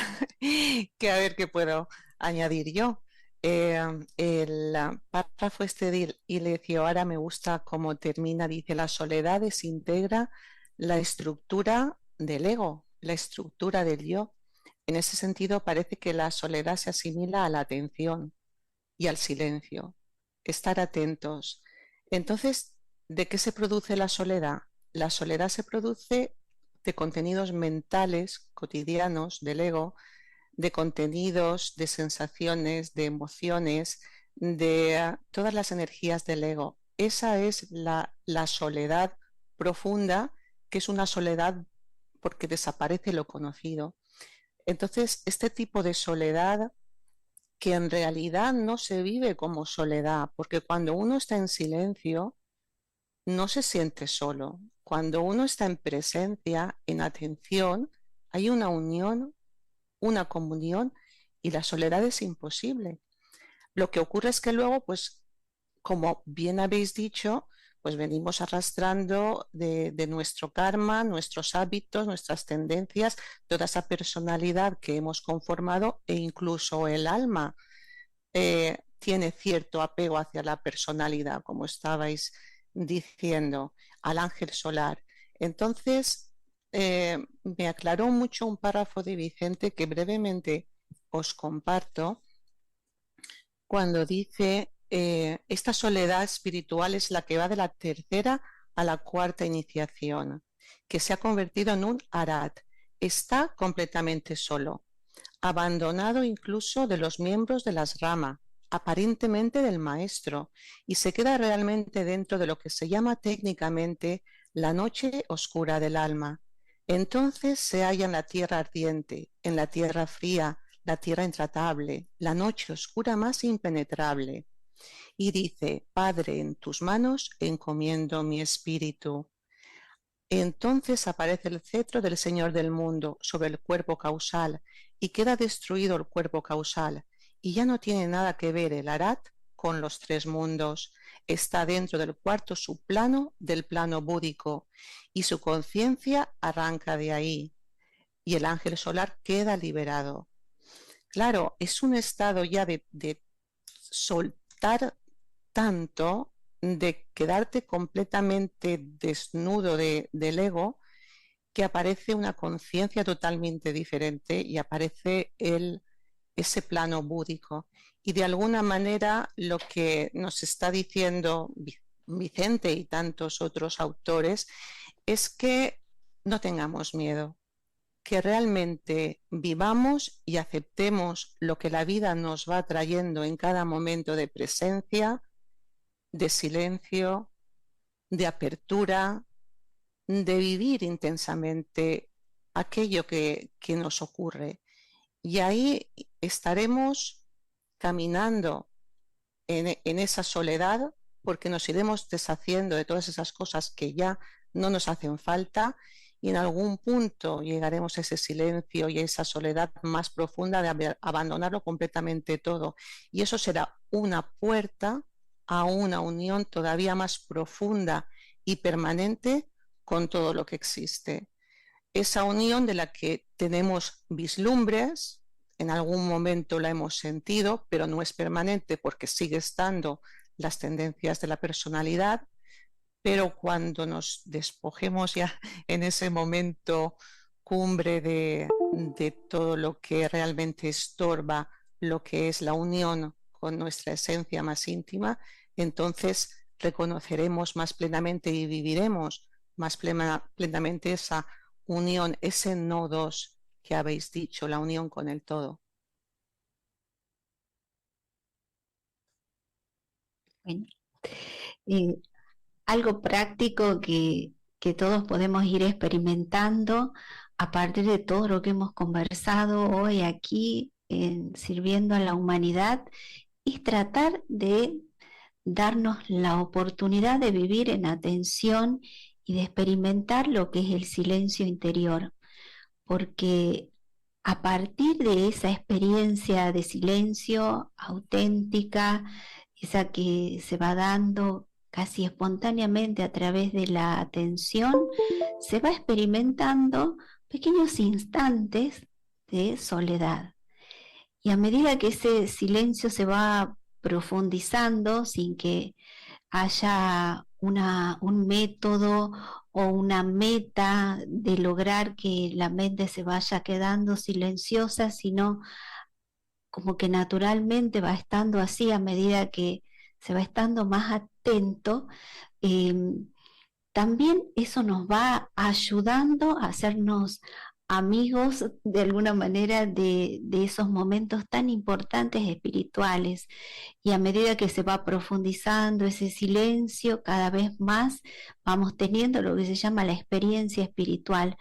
que a ver qué puedo añadir yo. El párrafo este de Ilecio ahora me gusta cómo termina, dice: la soledad desintegra la estructura del ego, la estructura del yo. En ese sentido parece que la soledad se asimila a la atención y al silencio, estar atentos. Entonces, ¿de qué se produce la soledad? La soledad se produce de contenidos mentales cotidianos del ego, de contenidos, de sensaciones, de emociones, de todas las energías del ego. Esa es la soledad profunda, que es una soledad porque desaparece lo conocido. Entonces, este tipo de soledad, que en realidad no se vive como soledad, porque cuando uno está en silencio, no se siente solo. Cuando uno está en presencia, en atención, hay una unión, una comunión, y la soledad es imposible. Lo que ocurre es que luego, pues, como bien habéis dicho, pues venimos arrastrando de nuestro karma, nuestros hábitos, nuestras tendencias, toda esa personalidad que hemos conformado, e incluso el alma tiene cierto apego hacia la personalidad, como estabais diciendo, al ángel solar. Entonces, me aclaró mucho un párrafo de Vicente que brevemente os comparto, cuando dice: esta soledad espiritual es la que va de la tercera a la cuarta iniciación, que se ha convertido en un arat. Está completamente solo, abandonado incluso de los miembros de las ramas, aparentemente del maestro, y se queda realmente dentro de lo que se llama técnicamente la noche oscura del alma. Entonces se halla en la tierra ardiente, en la tierra fría, la tierra intratable, la noche oscura más impenetrable. Y dice: Padre, en tus manos encomiendo mi espíritu. Entonces aparece el cetro del Señor del mundo sobre el cuerpo causal y queda destruido el cuerpo causal, y ya no tiene nada que ver el arat con los tres mundos. Está dentro del cuarto subplano del plano búdico, y su conciencia arranca de ahí, y el ángel solar queda liberado. Claro, es un estado ya de soltar tanto, de quedarte completamente desnudo del ego, que aparece una conciencia totalmente diferente y aparece ese plano búdico. Y de alguna manera lo que nos está diciendo Vicente y tantos otros autores es que no tengamos miedo, que realmente vivamos y aceptemos lo que la vida nos va trayendo en cada momento de presencia, de silencio, de apertura, de vivir intensamente aquello que nos ocurre. Y ahí estaremos caminando en esa soledad, porque nos iremos deshaciendo de todas esas cosas que ya no nos hacen falta, y en algún punto llegaremos a ese silencio y a esa soledad más profunda de abandonarlo completamente todo. Y eso será una puerta a una unión todavía más profunda y permanente con todo lo que existe. Esa unión de la que tenemos vislumbres, en algún momento la hemos sentido, pero no es permanente porque sigue estando las tendencias de la personalidad, pero cuando nos despojemos ya en ese momento cumbre de todo lo que realmente estorba lo que es la unión con nuestra esencia más íntima, entonces reconoceremos más plenamente y viviremos más plenamente esa unión, ese nodos que habéis dicho, la unión con el todo. Bueno, algo práctico que todos podemos ir experimentando a partir de todo lo que hemos conversado hoy aquí, sirviendo a la humanidad, es tratar de darnos la oportunidad de vivir en atención y de experimentar lo que es el silencio interior, porque a partir de esa experiencia de silencio auténtica, esa que se va dando casi espontáneamente a través de la atención, se va experimentando pequeños instantes de soledad. Y a medida que ese silencio se va profundizando sin que haya un método o una meta de lograr que la mente se vaya quedando silenciosa, sino como que naturalmente va estando así a medida que se va estando más atento, también eso nos va ayudando a hacernos amigos de alguna manera de esos momentos tan importantes espirituales. Y a medida que se va profundizando ese silencio, cada vez más vamos teniendo lo que se llama la experiencia espiritual.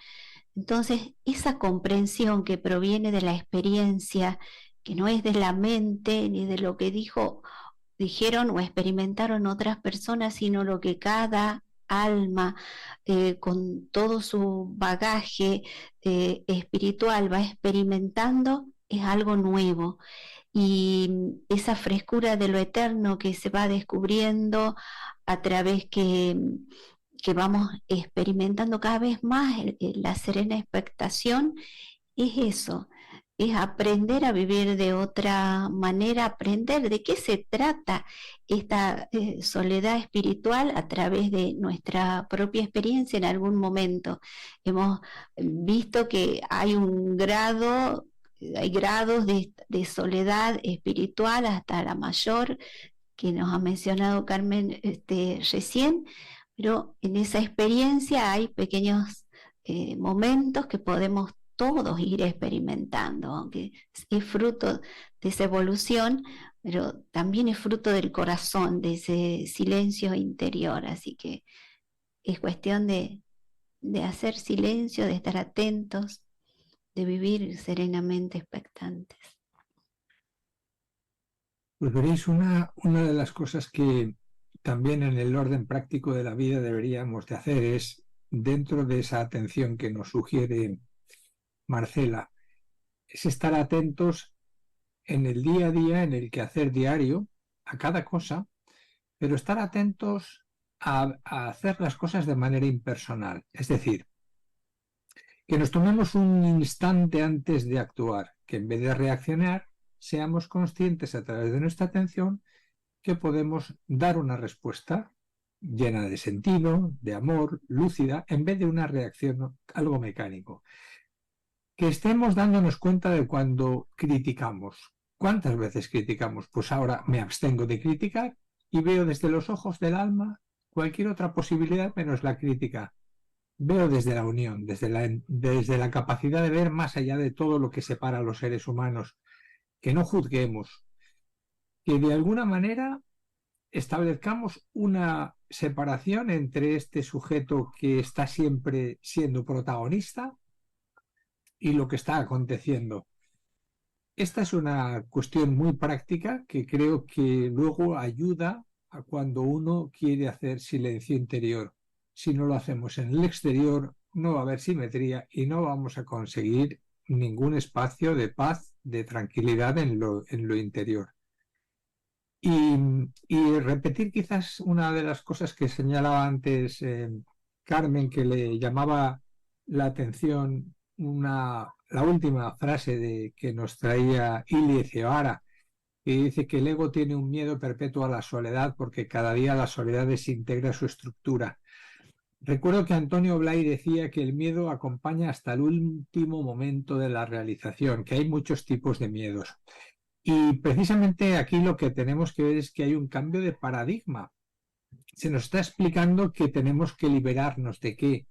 Entonces, esa comprensión que proviene de la experiencia, que no es de la mente ni de lo que dijeron o experimentaron otras personas, sino lo que cada alma, con todo su bagaje espiritual va experimentando, es algo nuevo. Y esa frescura de lo eterno que se va descubriendo a través que vamos experimentando cada vez más la serena expectación, es eso, es aprender a vivir de otra manera, aprender de qué se trata esta soledad espiritual a través de nuestra propia experiencia en algún momento. Hemos visto que hay hay grados de soledad espiritual hasta la mayor, que nos ha mencionado Carmen recién, pero en esa experiencia hay pequeños momentos que podemos todos ir experimentando, aunque es fruto de esa evolución, pero también es fruto del corazón, de ese silencio interior. Así que es cuestión de hacer silencio, de estar atentos, de vivir serenamente expectantes. Pues veréis, una de las cosas que también en el orden práctico de la vida deberíamos de hacer es, dentro de esa atención que nos sugiere Marcela, es estar atentos en el día a día, en el quehacer diario, a cada cosa, pero estar atentos a hacer las cosas de manera impersonal. Es decir, que nos tomemos un instante antes de actuar, que en vez de reaccionar, seamos conscientes a través de nuestra atención que podemos dar una respuesta llena de sentido, de amor, lúcida, en vez de una reacción, algo mecánico. Que estemos dándonos cuenta de cuando criticamos. ¿Cuántas veces criticamos? Pues ahora me abstengo de criticar y veo desde los ojos del alma cualquier otra posibilidad menos la crítica. Veo desde la unión, desde la capacidad de ver más allá de todo lo que separa a los seres humanos, que no juzguemos, que de alguna manera establezcamos una separación entre este sujeto que está siempre siendo protagonista y lo que está aconteciendo. Esta es una cuestión muy práctica que creo que luego ayuda a cuando uno quiere hacer silencio interior. Si no lo hacemos en el exterior, no va a haber simetría y no vamos a conseguir ningún espacio de paz, de tranquilidad en lo interior. Y repetir quizás una de las cosas que señalaba antes Carmen, que le llamaba la atención, la última frase que nos traía Ilie Ceoara, que dice que el ego tiene un miedo perpetuo a la soledad porque cada día la soledad desintegra su estructura. Recuerdo que Antonio Blay decía que el miedo acompaña hasta el último momento de la realización, que hay muchos tipos de miedos. Y precisamente aquí lo que tenemos que ver es que hay un cambio de paradigma. Se nos está explicando que tenemos que liberarnos ¿de qué?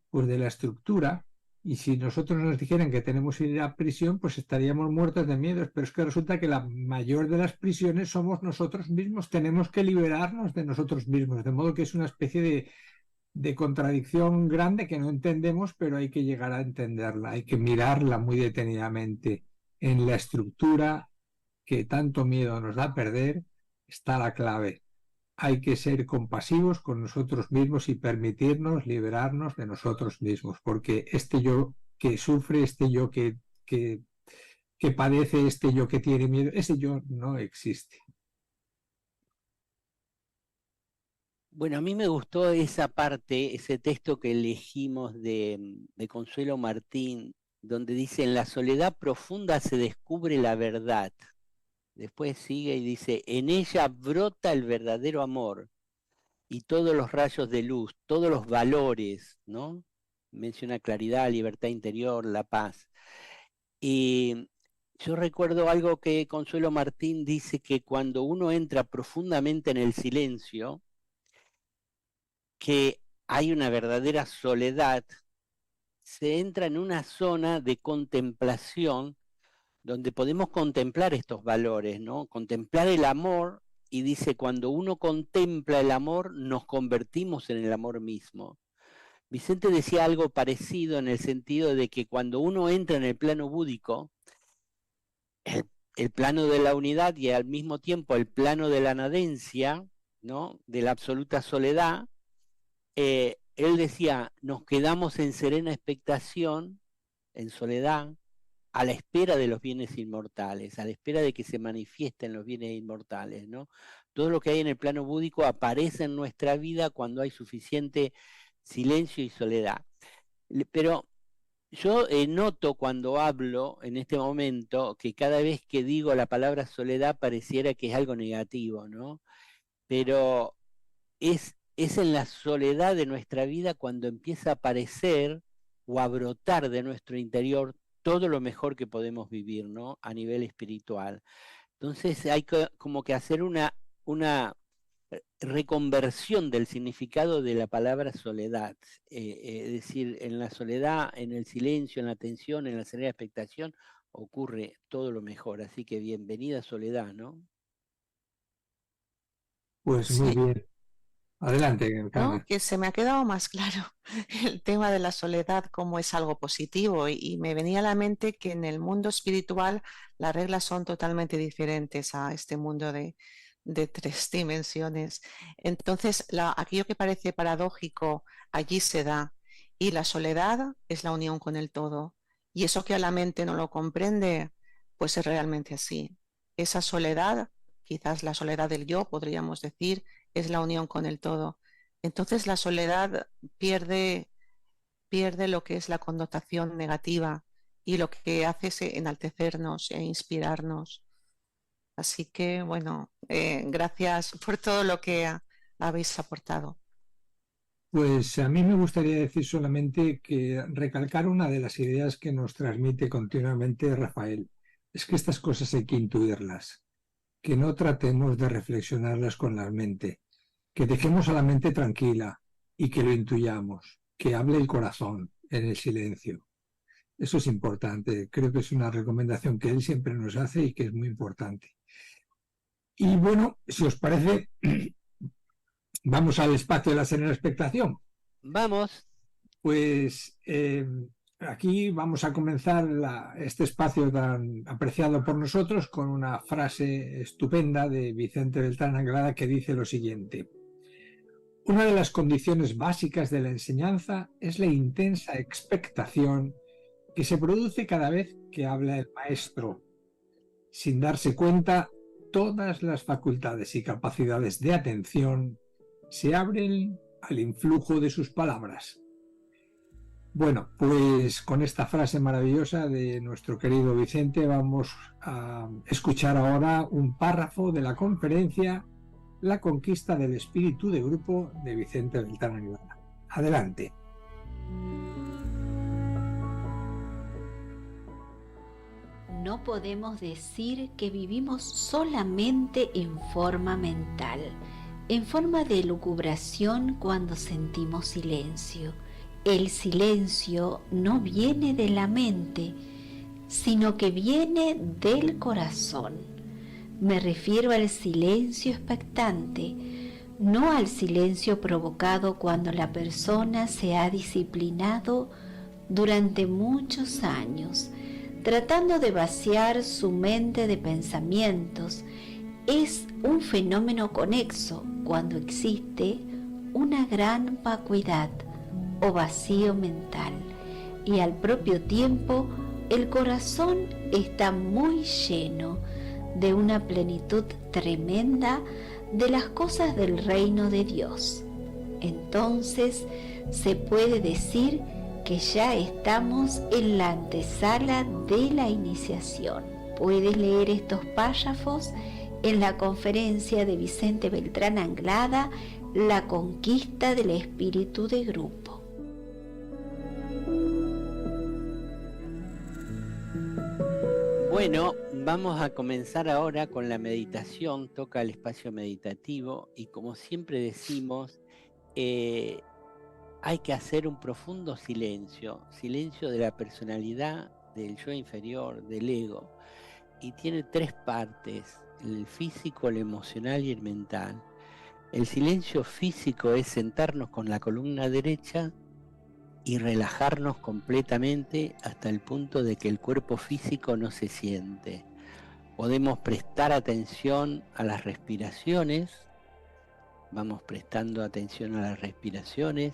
Pues de la estructura. Y si nosotros nos dijeran que tenemos que ir a prisión, pues estaríamos muertos de miedo. Pero es que resulta que la mayor de las prisiones somos nosotros mismos. Tenemos que liberarnos de nosotros mismos. De modo que es una especie de contradicción grande que no entendemos, pero hay que llegar a entenderla. Hay que mirarla muy detenidamente. En la estructura que tanto miedo nos da a perder está la clave. Hay que ser compasivos con nosotros mismos y permitirnos liberarnos de nosotros mismos, porque este yo que sufre, este yo que padece, este yo que tiene miedo, ese yo no existe. Bueno, a mí me gustó esa parte, ese texto que elegimos de Consuelo Martín, donde dice: en la soledad profunda se descubre la verdad. Después sigue y dice: en ella brota el verdadero amor y todos los rayos de luz, todos los valores, ¿no? Menciona claridad, libertad interior, la paz. Y yo recuerdo algo que Consuelo Martín dice, que cuando uno entra profundamente en el silencio, que hay una verdadera soledad, se entra en una zona de contemplación donde podemos contemplar estos valores, ¿no? Contemplar el amor, y dice: cuando uno contempla el amor, nos convertimos en el amor mismo. Vicente decía algo parecido en el sentido de que cuando uno entra en el plano búdico, el plano de la unidad y al mismo tiempo el plano de la nadencia, ¿no? De la absoluta soledad, él decía: nos quedamos en serena expectación, en soledad, a la espera de los bienes inmortales, a la espera de que se manifiesten los bienes inmortales, ¿no? Todo lo que hay en el plano búdico aparece en nuestra vida cuando hay suficiente silencio y soledad. Pero yo noto cuando hablo en este momento que cada vez que digo la palabra soledad pareciera que es algo negativo, ¿no? Pero es en la soledad de nuestra vida cuando empieza a aparecer o a brotar de nuestro interior todo lo mejor que podemos vivir, ¿no? A nivel espiritual. Entonces hay como que hacer una reconversión del significado de la palabra soledad. Es decir, en la soledad, en el silencio, en la atención, en la serena expectación, ocurre todo lo mejor. Así que bienvenida soledad, ¿no? Pues muy bien. Adelante, Carmen. ¿No? Que se me ha quedado más claro el tema de la soledad como es algo positivo, y me venía a la mente que en el mundo espiritual las reglas son totalmente diferentes a este mundo de 3 dimensiones. Entonces, aquello que parece paradójico allí se da, y la soledad es la unión con el todo. Y eso que a la mente no lo comprende, pues es realmente así. Esa soledad, quizás la soledad del yo, podríamos decir, es la unión con el todo. Entonces la soledad pierde lo que es la connotación negativa, y lo que hace es enaltecernos e inspirarnos. Así que, bueno, gracias por todo lo que habéis aportado. Pues a mí me gustaría decir solamente que recalcar una de las ideas que nos transmite continuamente Rafael. Es que estas cosas hay que intuirlas, que no tratemos de reflexionarlas con la mente, que dejemos a la mente tranquila y que lo intuyamos, que hable el corazón en el silencio. Eso es importante, creo que es una recomendación que él siempre nos hace y que es muy importante. Y bueno, si os parece, vamos al espacio de la serena expectación. Vamos. Pues aquí vamos a comenzar este espacio tan apreciado por nosotros con una frase estupenda de Vicente Beltrán Anglada que dice lo siguiente: una de las condiciones básicas de la enseñanza es la intensa expectación que se produce cada vez que habla el maestro. Sin darse cuenta, todas las facultades y capacidades de atención se abren al influjo de sus palabras. Bueno, pues con esta frase maravillosa de nuestro querido Vicente vamos a escuchar ahora un párrafo de la conferencia La conquista del espíritu de grupo de Vicente Beltrán Anglada. Adelante. No podemos decir que vivimos solamente en forma mental, en forma de elucubración cuando sentimos silencio. El silencio no viene de la mente, sino que viene del corazón. Me refiero al silencio expectante, no al silencio provocado cuando la persona se ha disciplinado durante muchos años, tratando de vaciar su mente de pensamientos. Es un fenómeno conexo cuando existe una gran vacuidad o vacío mental, y al propio tiempo el corazón está muy lleno de una plenitud tremenda de las cosas del reino de Dios. Entonces se puede decir que ya estamos en la antesala de la iniciación. Puedes leer estos párrafos en la conferencia de Vicente Beltrán Anglada, La conquista del espíritu de grupo. Bueno, vamos a comenzar ahora con la meditación. Toca el espacio meditativo y, como siempre decimos, hay que hacer un profundo silencio de la personalidad, del yo inferior, del ego, y tiene tres partes: el físico, el emocional y el mental. El silencio físico es sentarnos con la columna derecha y relajarnos completamente hasta el punto de que el cuerpo físico no se siente. Podemos prestar atención a las respiraciones, vamos prestando atención a las respiraciones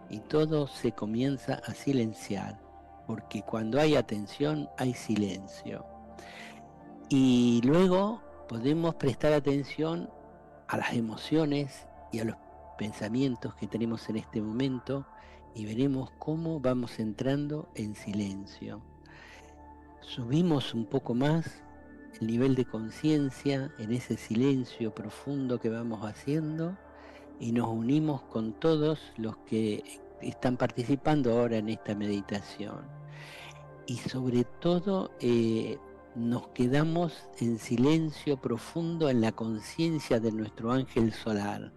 y todo se comienza a silenciar, porque cuando hay atención hay silencio. Y luego podemos prestar atención a las emociones y a los pensamientos que tenemos en este momento, y veremos cómo vamos entrando en silencio. Subimos un poco más el nivel de conciencia en ese silencio profundo que vamos haciendo y nos unimos con todos los que están participando ahora en esta meditación. Y sobre todo nos quedamos en silencio profundo en la conciencia de nuestro ángel solar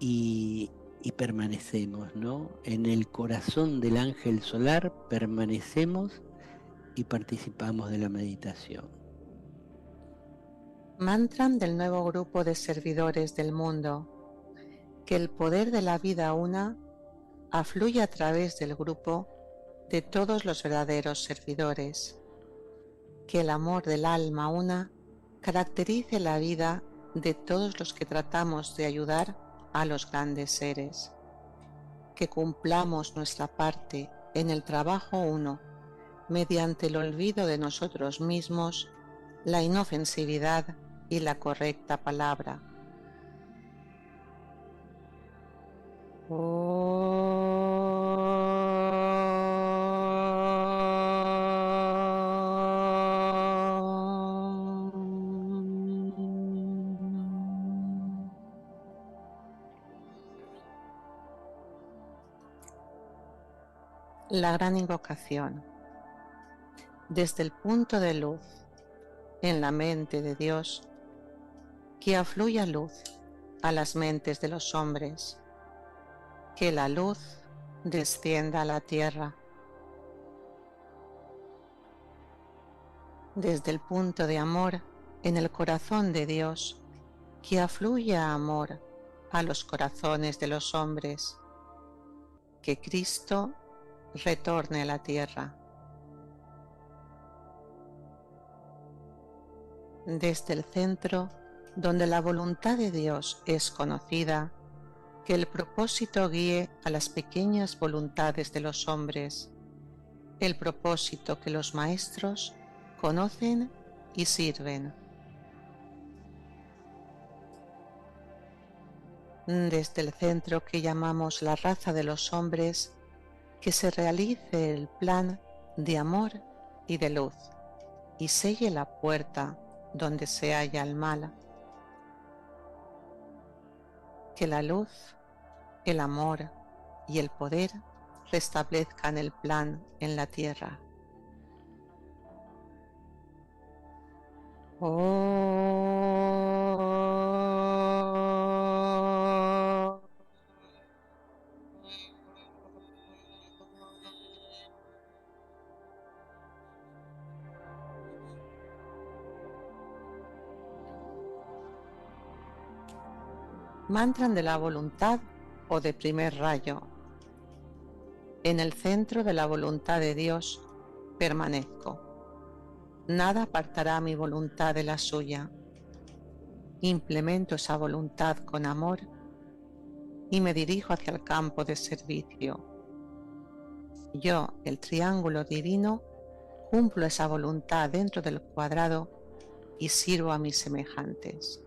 y permanecemos, ¿no? En el corazón del ángel solar permanecemos y participamos de la meditación. Mantra del nuevo grupo de servidores del mundo. Que el poder de la vida una afluya a través del grupo de todos los verdaderos servidores. Que el amor del alma una caracterice la vida de todos los que tratamos de ayudar a los grandes seres. Que cumplamos nuestra parte en el trabajo uno, mediante el olvido de nosotros mismos, la inofensividad y la correcta palabra. La gran invocación. Desde el punto de luz en la mente de Dios, que afluya luz a las mentes de los hombres, que la luz descienda a la tierra. Desde el punto de amor en el corazón de Dios, que afluya amor a los corazones de los hombres, que Cristo retorne a la tierra. Desde el centro, donde la voluntad de Dios es conocida, que el propósito guíe a las pequeñas voluntades de los hombres, el propósito que los maestros conocen y sirven. Desde el centro que llamamos la raza de los hombres, que se realice el plan de amor y de luz, y selle la puerta donde se halla el mal. Que la luz, el amor y el poder restablezcan el plan en la tierra. Mantra de la voluntad o de primer rayo. En el centro de la voluntad de Dios permanezco. Nada apartará mi voluntad de la suya. Implemento esa voluntad con amor y me dirijo hacia el campo de servicio. Yo, el triángulo divino, cumplo esa voluntad dentro del cuadrado y sirvo a mis semejantes.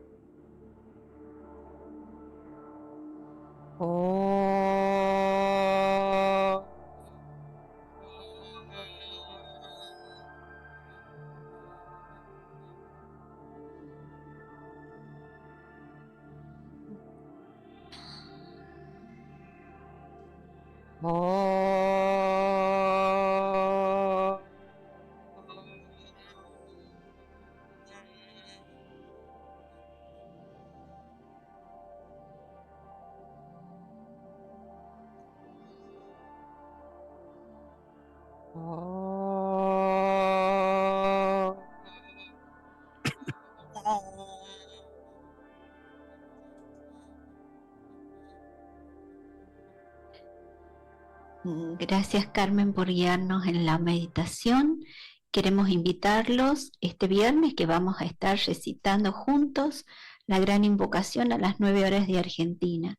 Gracias, Carmen, por guiarnos en la meditación. Queremos invitarlos este viernes que vamos a estar recitando juntos la gran invocación a las 9 horas de Argentina.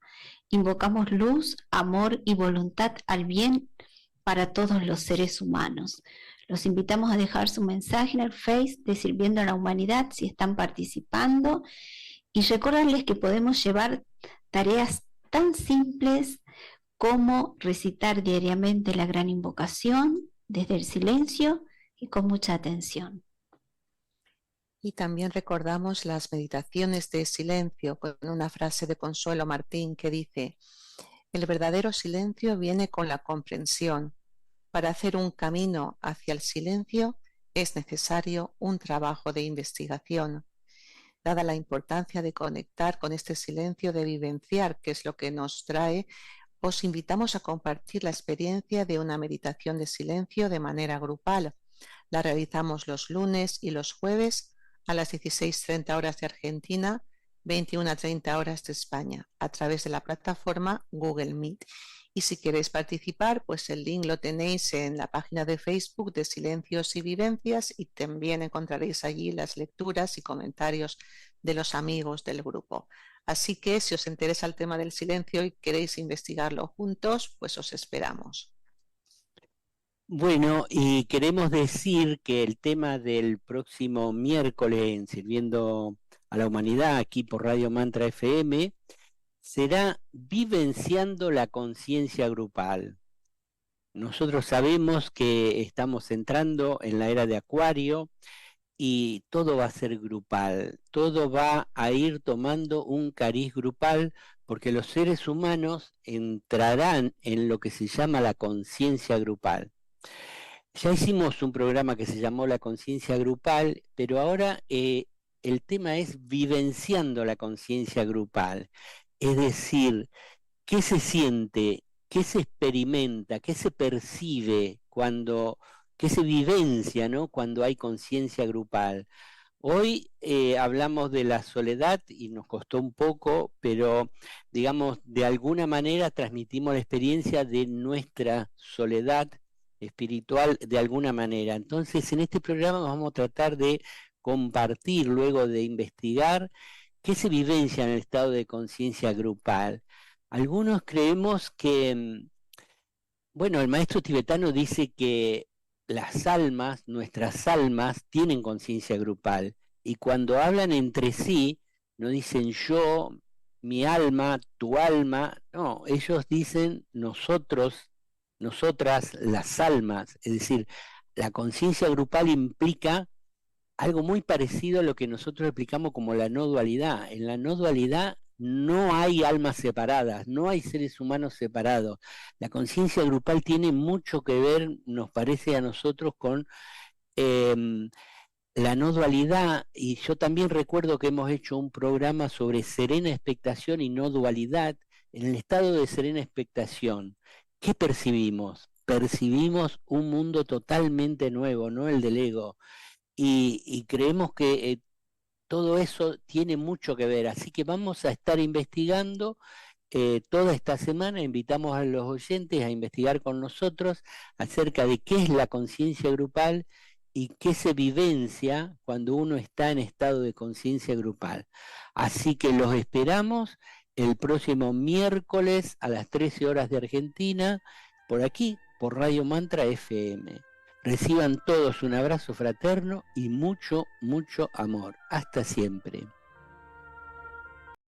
Invocamos luz, amor y voluntad al bien para todos los seres humanos. Los invitamos a dejar su mensaje en el Face de Sirviendo a la Humanidad si están participando, y recordarles que podemos llevar tareas tan simples como recitar diariamente la gran invocación desde el silencio y con mucha atención. Y también recordamos las meditaciones de silencio con una frase de Consuelo Martín que dice: el verdadero silencio viene con la comprensión. Para hacer un camino hacia el silencio es necesario un trabajo de investigación. Dada la importancia de conectar con este silencio, de vivenciar qué es lo que nos trae, os invitamos a compartir la experiencia de una meditación de silencio de manera grupal. La realizamos los lunes y los jueves a las 16:30 horas de Argentina, 21:30 horas de España, a través de la plataforma Google Meet. Y si queréis participar, pues el link lo tenéis en la página de Facebook de Silencios y Vivencias, y también encontraréis allí las lecturas y comentarios de los amigos del grupo. Así que si os interesa el tema del silencio y queréis investigarlo juntos, pues os esperamos. Bueno, y queremos decir que el tema del próximo miércoles en Sirviendo a la Humanidad, aquí por Radio Mantra FM, será vivenciando la conciencia grupal. Nosotros sabemos que estamos entrando en la era de Acuario y todo va a ser grupal, todo va a ir tomando un cariz grupal, porque los seres humanos entrarán en lo que se llama la conciencia grupal. Ya hicimos un programa que se llamó La Conciencia Grupal, pero ahora el tema es vivenciando la conciencia grupal. Es decir, ¿qué se siente, qué se experimenta, qué se percibe qué se vivencia, ¿no?, cuando hay conciencia grupal? Hoy hablamos de la soledad y nos costó un poco, pero digamos, de alguna manera transmitimos la experiencia de nuestra soledad espiritual de alguna manera. Entonces, en este programa vamos a tratar de compartir, luego de investigar, qué se vivencia en el estado de conciencia grupal. Algunos creemos que, bueno, el maestro tibetano dice que las almas, nuestras almas, tienen conciencia grupal, y cuando hablan entre sí, no dicen yo, mi alma, tu alma, no, ellos dicen nosotros, nosotras, las almas. Es decir, la conciencia grupal implica algo muy parecido a lo que nosotros explicamos como la no dualidad. En la no dualidad no hay almas separadas, no hay seres humanos separados. La conciencia grupal tiene mucho que ver, nos parece a nosotros, con la no dualidad, y yo también recuerdo que hemos hecho un programa sobre serena expectación y no dualidad. En el estado de serena expectación, ¿qué percibimos? Percibimos un mundo totalmente nuevo, no el del ego, y creemos que todo eso tiene mucho que ver, así que vamos a estar investigando toda esta semana. Invitamos a los oyentes a investigar con nosotros acerca de qué es la conciencia grupal y qué se vivencia cuando uno está en estado de conciencia grupal. Así que los esperamos el próximo miércoles a las 13 horas de Argentina, por aquí, por Radio Mantra FM. Reciban todos un abrazo fraterno y mucho, mucho amor. Hasta siempre.